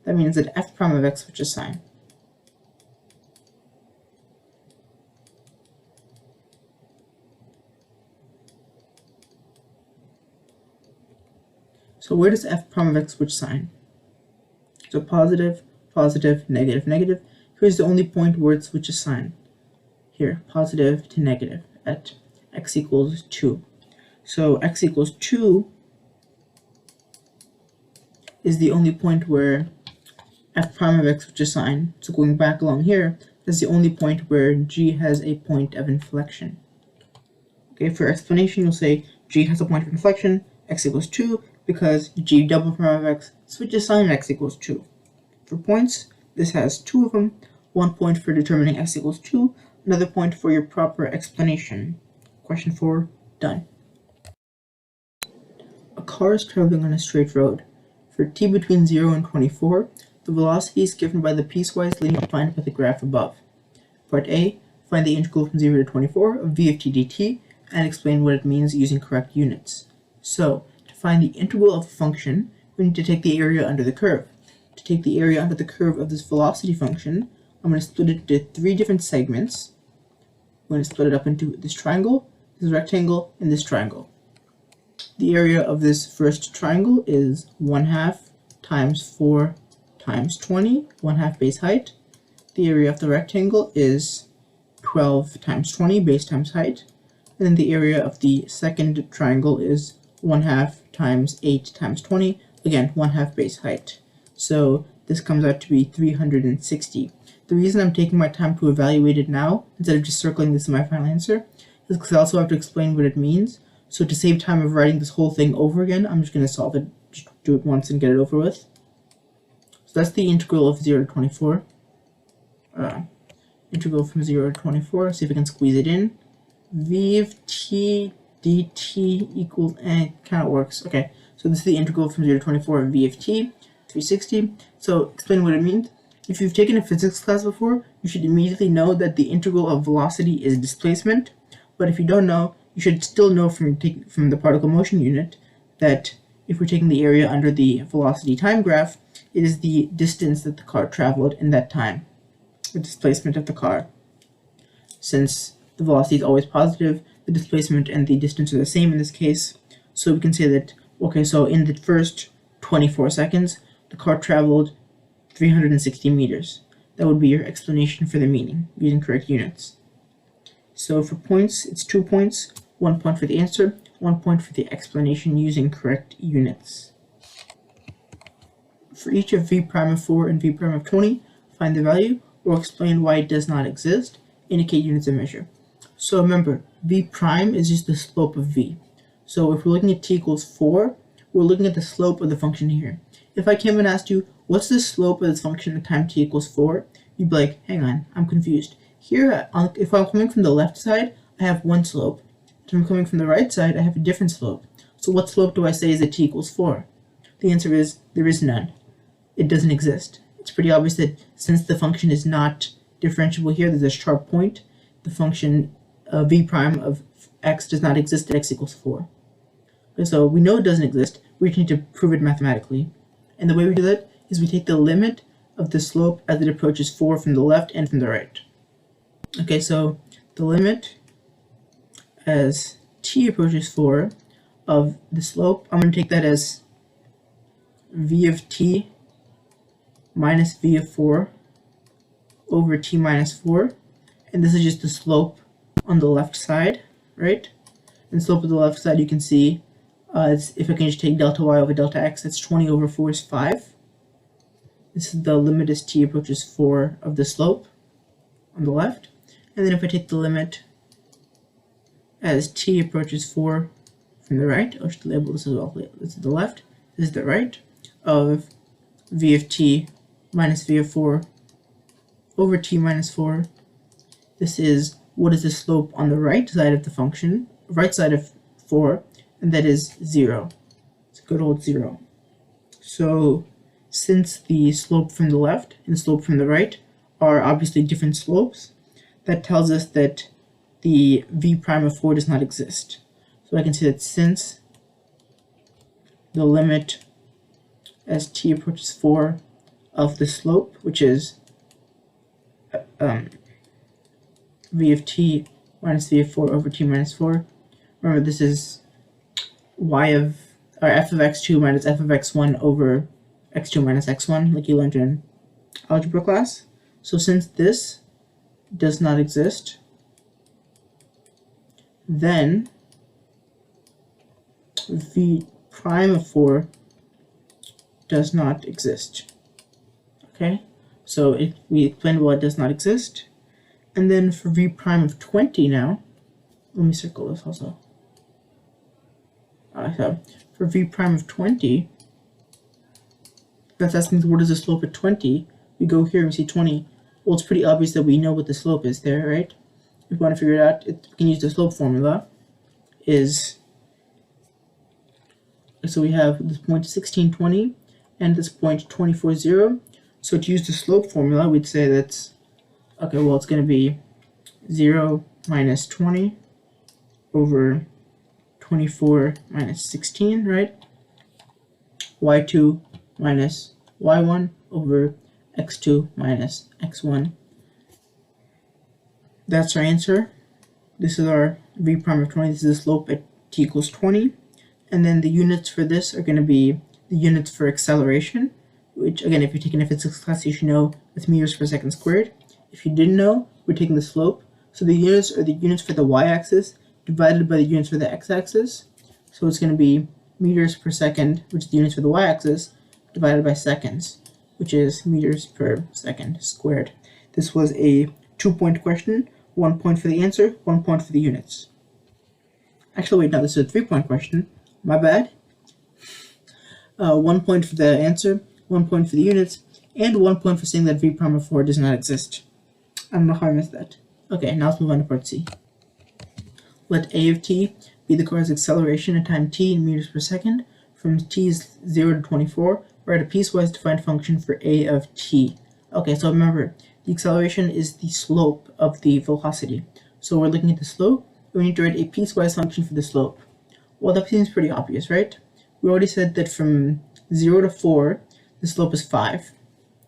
that means that f prime of x switches sign. So where does f prime of x switch sign? So positive, positive, negative, negative. Here's the only point where it switches sign. Here, positive to negative at x equals 2. So x equals 2 is the only point where f prime of x switches sign. So going back along here, that's the only point where g has a point of inflection. Okay, for explanation, you'll say g has a point of inflection, x equals 2, because g double prime of x switches sign at x equals 2. For points, this has 2 of them. 1 point for determining x equals 2, another point for your proper explanation. Question 4, done. A car is traveling on a straight road. For t between 0 and 24, the velocity is given by the piecewise linear defined by the graph above. Part A, find the integral from 0 to 24 of v of t dt and explain what it means using correct units. So, to find the integral of a function, we need to take the area under the curve. To take the area under the curve of this velocity function, I'm going to split it into 3 different segments. I'm going to split it up into this triangle, this rectangle, and this triangle. The area of this first triangle is 1/2 times 4 times 20, 1/2 base height. The area of the rectangle is 12 times 20 base times height. And then the area of the second triangle is 1/2 times 8 times 20, again 1/2 base height. So this comes out to be 360. The reason I'm taking my time to evaluate it now, instead of just circling this in my final answer, is because I also have to explain what it means. So to save time of writing this whole thing over again, I'm just going to solve it, just do it once and get it over with. So that's the integral of 0 to 24. Integral from 0 to 24, see if I can squeeze it in. V of t dt equals, kind of works. Okay, so this is the integral from 0 to 24 of v of t, 360. So explain what it means. If you've taken a physics class before, you should immediately know that the integral of velocity is displacement. But if you don't know, you should still know from the particle motion unit that if we're taking the area under the velocity time graph, it is the distance that the car traveled in that time, the displacement of the car. Since the velocity is always positive, the displacement and the distance are the same in this case. So we can say that, okay, so in the first 24 seconds, the car traveled 360 meters. That would be your explanation for the meaning using correct units. So for points, it's 2 points, 1 point for the answer, 1 point for the explanation using correct units. For each of v prime of 4 and v prime of 20, find the value or explain why it does not exist. Indicate units of measure. So remember, v prime is just the slope of v. So if we're looking at t equals 4, we're looking at the slope of the function here. If I came and asked you, what's the slope of this function at time t equals 4? You'd be like, hang on, I'm confused. Here, if I'm coming from the left side, I have one slope. If I'm coming from the right side, I have a different slope. So what slope do I say is at t equals 4? The answer is, there is none. It doesn't exist. It's pretty obvious that since the function is not differentiable here, there's a sharp point, the function v prime of x does not exist at x equals 4. Okay, so we know it doesn't exist, we just need to prove it mathematically. And the way we do that is we take the limit of the slope as it approaches 4 from the left and from the right. Okay, so the limit as t approaches 4 of the slope, I'm going to take that as v of t minus v of 4 over t minus 4. And this is just the slope on the left side, right? And slope of the left side, you can see, if I can just take delta y over delta x, that's 20 over 4 is 5. This is the limit as t approaches 4 of the slope on the left. And then if I take the limit as t approaches 4 from the right, I'll just label this as well. This is the left, this is the right, of v of t minus v of 4 over t minus 4. This is what is the slope on the right side of the function, right side of 4, and that is 0. It's a good old 0. So since the slope from the left and the slope from the right are obviously different slopes, that tells us that the v prime of 4 does not exist. So I can say that since the limit as t approaches 4 of the slope, which is v of t minus v of 4 over t minus 4. Remember, this is y of, or f of x2 minus f of x1 over x2 minus x1, like you learned in algebra class. So since this does not exist, then v prime of 4 does not exist. Okay, so we explained why it does not exist. And then for v prime of 20 now, let me circle this also. So for v prime of 20, that's asking what is the slope at 20. We go here and we see 20. Well, it's pretty obvious that we know what the slope is there, right? If we want to figure it out, we can use the slope formula. So we have this point 1620 and this point 240. So to use the slope formula, we'd say that's, okay, well, it's going to be 0 minus 20 over 24 minus 16, right? y2 minus y1 over x2 minus x1. That's our answer. This is our v prime of 20. This is the slope at t equals 20. And then the units for this are going to be the units for acceleration, which, again, if you're taking a physics class, you should know it's meters per second squared. If you didn't know, we're taking the slope. So the units are the units for the y-axis divided by the units for the x-axis. So it's going to be meters per second, which is the units for the y-axis, divided by seconds, which is meters per second squared. This was a 2-point question, 1 point for the answer, 1 point for the units. Actually, wait, no, this is a 3-point question. My bad. 1 point for the answer, 1 point for the units, and 1 point for saying that v prime of 4 does not exist. I don't know how I missed that. Okay, now let's move on to part C. Let a of t be the car's acceleration at time t in meters per second from t's 0 to 24. Write a piecewise defined function for a of t. Okay, so remember, the acceleration is the slope of the velocity. So we're looking at the slope, and we need to write a piecewise function for the slope. Well, that seems pretty obvious, right? We already said that from 0 to 4, the slope is 5.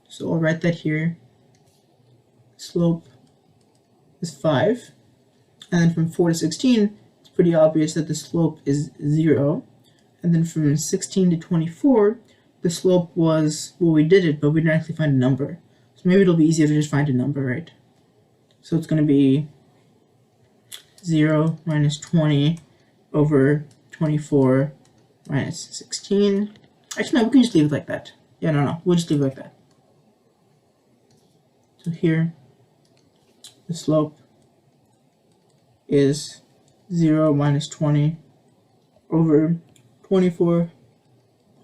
So I'll write that here. Slope is 5. And then from 4 to 16, it's pretty obvious that the slope is 0. And then from 16 to 24, the slope was, well, we did it, but we didn't actually find a number. So maybe it'll be easier to just find a number, right? So it's going to be 0 minus 20 over 24 minus 16. Actually, no, we can just leave it like that. Yeah, no, we'll just leave it like that. So here, the slope is 0 minus 20 over 24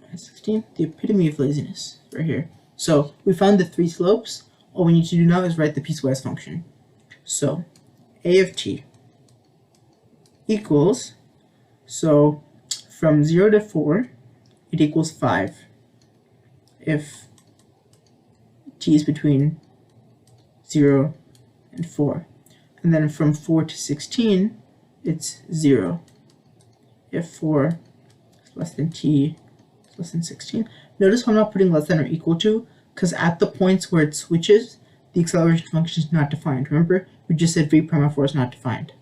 minus 16, the epitome of laziness right here. So we found the three slopes. All we need to do now is write the piecewise function. So a of t equals, so from 0 to 4, it equals 5 if t is between 0 and 4. And then from 4 to 16, it's 0 if 4 is less than t is less than 16. Notice how I'm not putting less than or equal to, because at the points where it switches, the acceleration function is not defined. Remember, we just said v prime of 4 is not defined.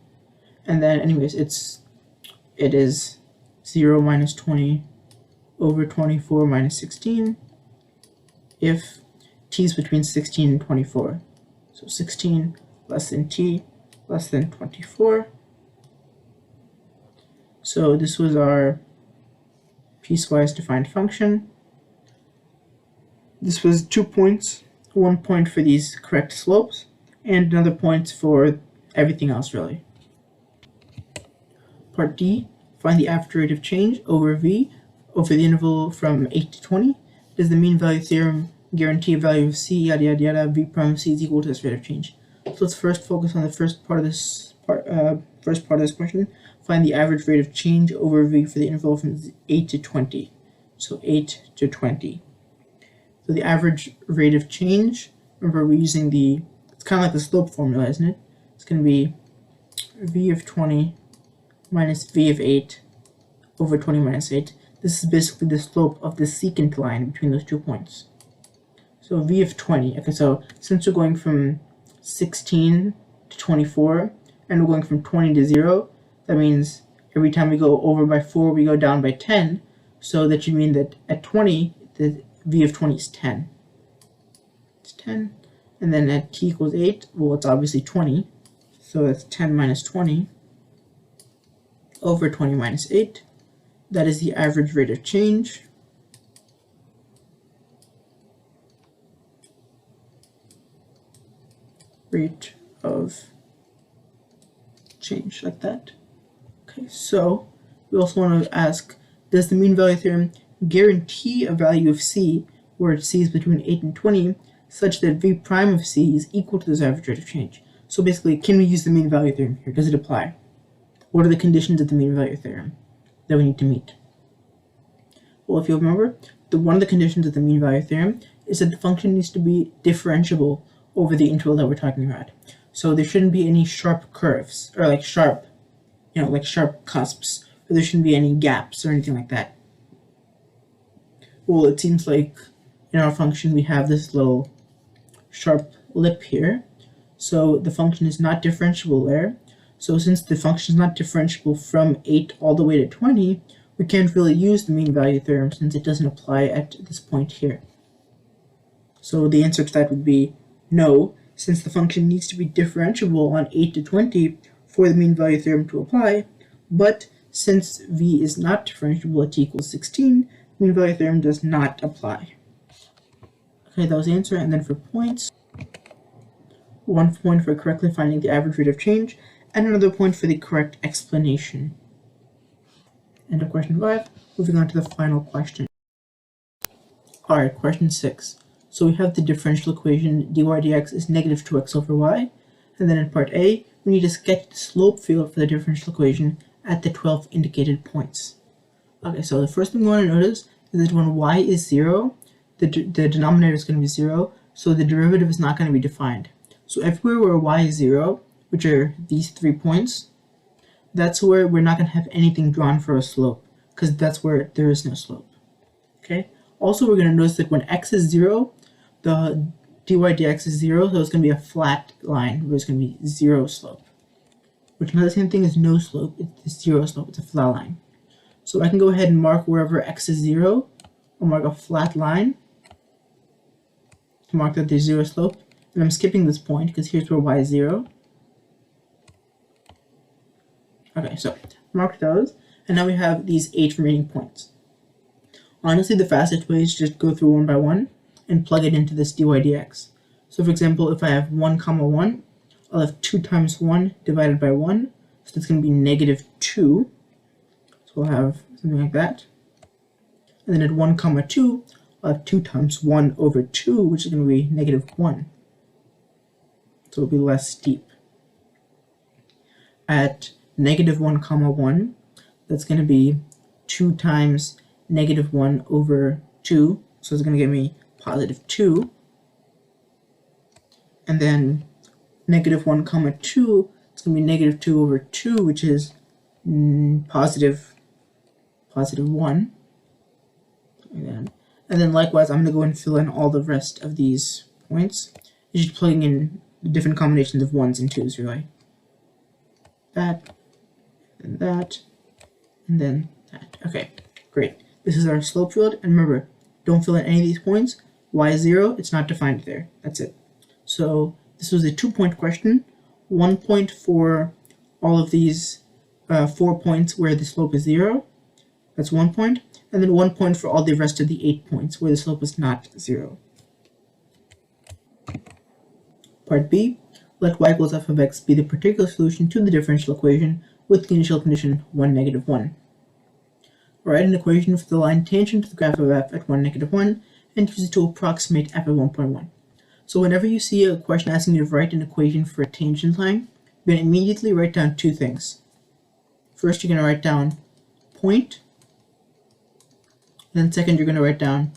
And then anyways, it is 0 minus 20 over 24 minus 16 if t is between 16 and 24. So 16 less than t less than 24. So this was our piecewise defined function. This was 2 points, 1 point for these correct slopes, and another point for everything else really. Part D, find the average rate of change over v over the interval from 8 to 20. Does the mean value theorem guarantee a value of c, yada yada yada, v prime of c is equal to this rate of change? So let's first focus on the first part of this question. Find the average rate of change over v for the interval from 8 to 20. So 8 to 20. So the average rate of change, remember we're using it's kind of like the slope formula, isn't it? It's going to be v of 20 minus v of 8 over 20 minus 8. This is basically the slope of the secant line between those 2 points. So v of 20, okay, so since we're going from 16 to 24, and we're going from 20 to 0, that means every time we go over by 4, we go down by 10, so that should mean that at 20, the v of 20 is 10. It's 10, and then at t equals 8, well, it's obviously 20, so that's 10 minus 20 over 20 minus 8. That is the average rate of change. Rate of change, like that. Okay, so we also want to ask, does the mean value theorem guarantee a value of c where c is between 8 and 20 such that v prime of c is equal to this average rate of change? So basically, can we use the mean value theorem here? Does it apply? What are the conditions of the mean value theorem that we need to meet? Well, if you remember, one of the conditions of the mean value theorem is that the function needs to be differentiable over the interval that we're talking about. So there shouldn't be any sharp curves, or like sharp cusps, or there shouldn't be any gaps or anything like that. Well, it seems like in our function we have this little sharp lip here, so the function is not differentiable there. So since the function is not differentiable from 8 all the way to 20, we can't really use the mean value theorem since it doesn't apply at this point here. So the answer to that would be no, since the function needs to be differentiable on 8 to 20 for the mean value theorem to apply, but since v is not differentiable at t equals 16, the mean value theorem does not apply. Okay, that was the answer. And then for points, 1 point for correctly finding the average rate of change, and another point for the correct explanation. End of question 5. Moving on to the final question. Alright, question 6. So we have the differential equation dy dx is negative 2x over y, and then in part A, we need to sketch the slope field for the differential equation at the 12 indicated points. Okay, so the first thing we want to notice is that when y is 0, the denominator is going to be 0, so the derivative is not going to be defined. So everywhere where y is 0, which are these 3 points, that's where we're not going to have anything drawn for a slope, because that's where there is no slope. Okay. Also, we're going to notice that when x is 0, the dy dx is 0, so it's going to be a flat line where it's going to be 0 slope. Which is not the same thing as no slope, it's 0 slope, it's a flat line. So I can go ahead and mark wherever x is 0, I'll mark a flat line to mark that there's zero slope. And I'm skipping this point because here's where y is 0. Okay, so mark those. And now we have these 8 remaining points. Honestly, the fastest way is to just go through one by one and plug it into this dy dx. So for example, if I have 1, 1, I'll have 2 times 1 divided by 1. So that's going to be negative 2. So we'll have something like that. And then at 1, 2, I'll have 2 times 1 over 2, which is going to be negative 1. So it'll be less steep. At negative 1, 1, that's going to be 2 times negative 1 over 2. So it's going to give me positive 2. And then negative 1, 2, it's going to be negative 2 over 2, which is positive 1. And then likewise, I'm going to go and fill in all the rest of these points. You're just plugging in the different combinations of 1s and 2s, really. That, and that, and then that. Okay, great. This is our slope field, and remember, don't fill in any of these points. Y is 0, it's not defined there. That's it. So this was a 2-point question. 1 point for all of these 4 points where the slope is 0. That's 1 point. And then 1 point for all the rest of the 8 points where the slope is not 0. Part B, let y equals f of x be the particular solution to the differential equation with the initial condition 1, negative 1. Write an equation for the line tangent to the graph of f at 1, negative 1, and use it to approximate f at 1.1. So whenever you see a question asking you to write an equation for a tangent line, you're going to immediately write down 2 things. First, you're going to write down point, and then second, you're going to write down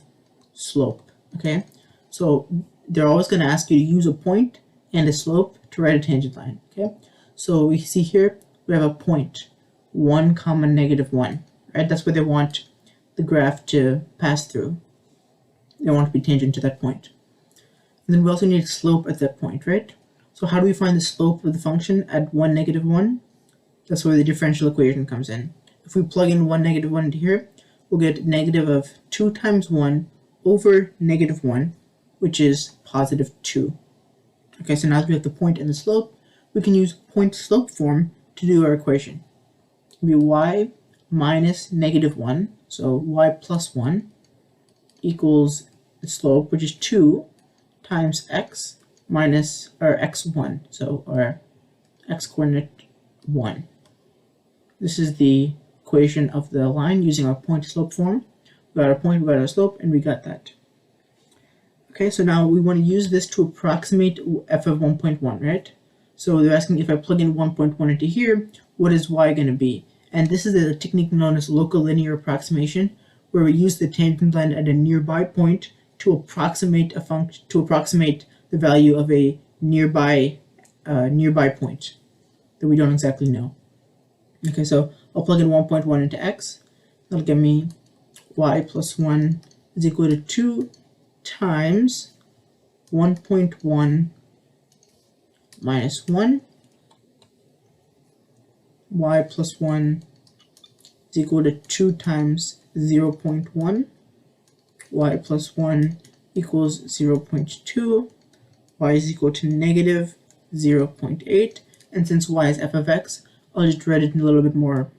slope. Okay, so they're always going to ask you to use a point and a slope to write a tangent line. Okay, so we see here we have a point 1, negative 1. Right, that's where they want the graph to pass through. They want to be tangent to that point. And then we also need a slope at that point, right? So how do we find the slope of the function at 1, negative 1? That's where the differential equation comes in. If we plug in 1, negative 1 into here, we'll get negative of 2 times 1 over negative 1, which is positive 2. Okay, so now that we have the point and the slope, we can use point-slope form to do our equation. It'll be y minus negative 1, so y plus 1 equals the slope, which is 2 times x minus our x1, so our x-coordinate 1. This is the equation of the line using our point-slope form. We got our point, we got our slope, and we got that. Okay, so now we want to use this to approximate f of 1.1, right? So they're asking if I plug in 1.1 into here, what is y going to be? And this is a technique known as local linear approximation, where we use the tangent line at a nearby point to approximate a function, to approximate the value of a nearby point that we don't exactly know. Okay, so I'll plug in 1.1 into x. That'll give me y plus 1 is equal to 2 times 1.1 minus 1. Y plus 1 is equal to 2 times 0.1. Y plus 1 equals 0.2. Y is equal to negative 0.8. And since y is f of x, I'll just write it a little bit more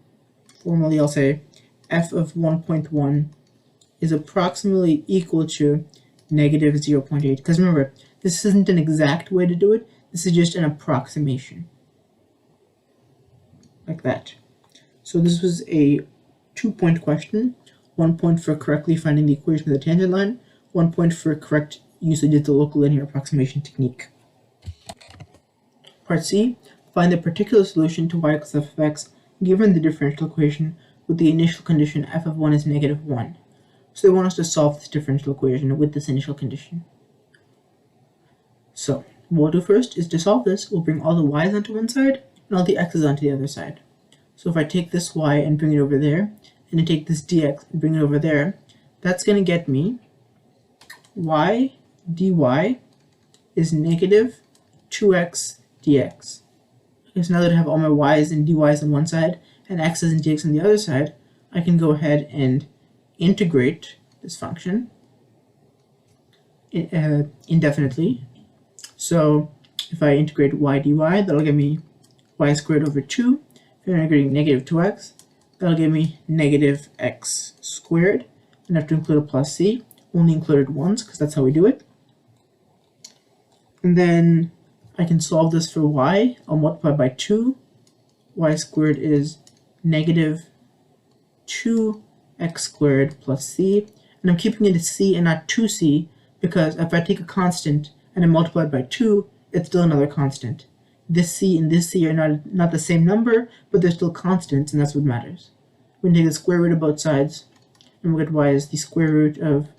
formally. I'll say f of 1.1 is approximately equal to negative 0.8. Because remember, this isn't an exact way to do it. This is just an approximation. Like that. So this was a 2-point question. 1 point for correctly finding the equation of the tangent line. 1 point for correct usage of the local linear approximation technique. Part C. Find the particular solution to y equals f of x given the differential equation with the initial condition f of 1 is negative 1. So they want us to solve this differential equation with this initial condition. So what we'll do first is to solve this, we'll bring all the y's onto one side and all the x's onto the other side. So if I take this y and bring it over there, and I take this dx and bring it over there, that's going to get me y dy is negative 2x dx. Okay, so now that I have all my y's and dy's on one side and x's and dx on the other side, I can go ahead and integrate this function indefinitely. So if I integrate y dy, that'll give me y squared over 2. If I'm integrating negative 2x, that'll give me negative x squared. And I have to include a plus c. Only included once because that's how we do it. And then I can solve this for y. I'll multiply by 2. Y squared is negative 2x squared plus c. And I'm keeping it as c and not 2c because if I take a constant and I multiply it by 2, it's still another constant. This c and this c are not the same number, but they're still constants, and that's what matters. We can take the square root of both sides, and we'll get y is the square root of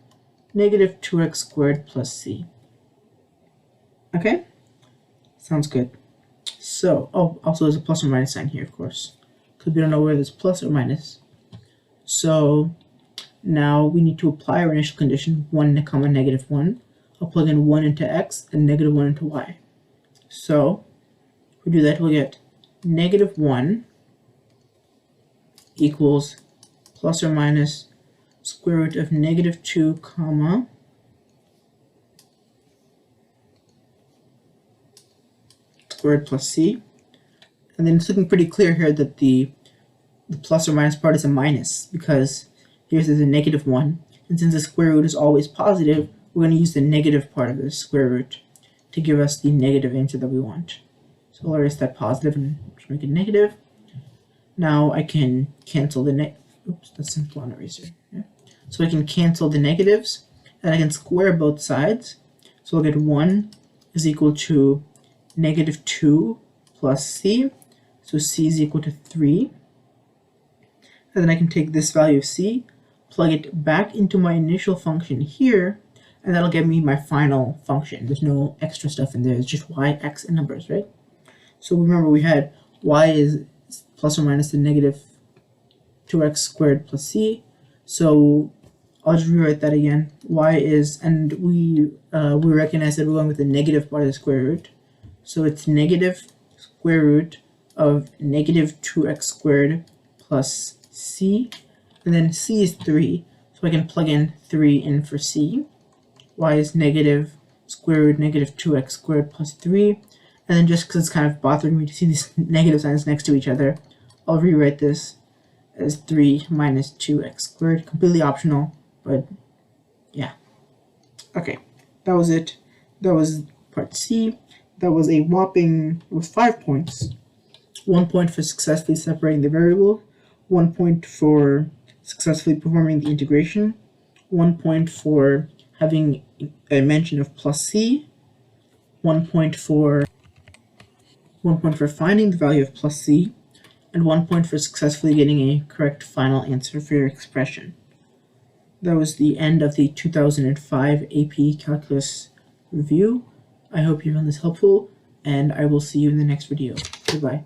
negative 2x squared plus c. Okay? Sounds good. So, oh, also there's a plus or minus sign here, of course, because we don't know whether there's plus or minus. So now we need to apply our initial condition, 1 comma negative 1. I'll plug in 1 into x and negative 1 into y. So if we do that, we'll get negative 1 equals plus or minus square root of negative 2 comma squared plus c. And then it's looking pretty clear here that the plus or minus part is a minus because here's a negative 1. And since the square root is always positive, we're going to use the negative part of the square root to give us the negative answer that we want. So I'll erase that positive and make it negative. Now I can cancel the oops, that's simple on eraser. Yeah. So I can cancel the negatives and I can square both sides. So I'll get 1 is equal to negative 2 plus c. So c is equal to 3. And then I can take this value of c, plug it back into my initial function here, and that'll give me my final function. There's no extra stuff in there. It's just y, x, and numbers, right? So remember we had y is plus or minus the negative 2x squared plus c. So I'll just rewrite that again. Y is, and we recognize that we're going with the negative part of the square root. So it's negative square root of negative 2x squared plus c. And then c is 3. So I can plug in 3 in for c. Y is negative square root negative 2x squared plus 3. And then just because it's kind of bothering me to see these negative signs next to each other, I'll rewrite this as 3 minus 2x squared. Completely optional, but yeah. Okay, that was it. That was part C. That was a whopping, it was 5 points. 1 point for successfully separating the variable, 1 point for successfully performing the integration, 1 point for having a mention of plus c, 1 point for finding the value of plus c, and 1 point for successfully getting a correct final answer for your expression. That was the end of the 2005 AP Calculus review. I hope you found this helpful, and I will see you in the next video. Goodbye.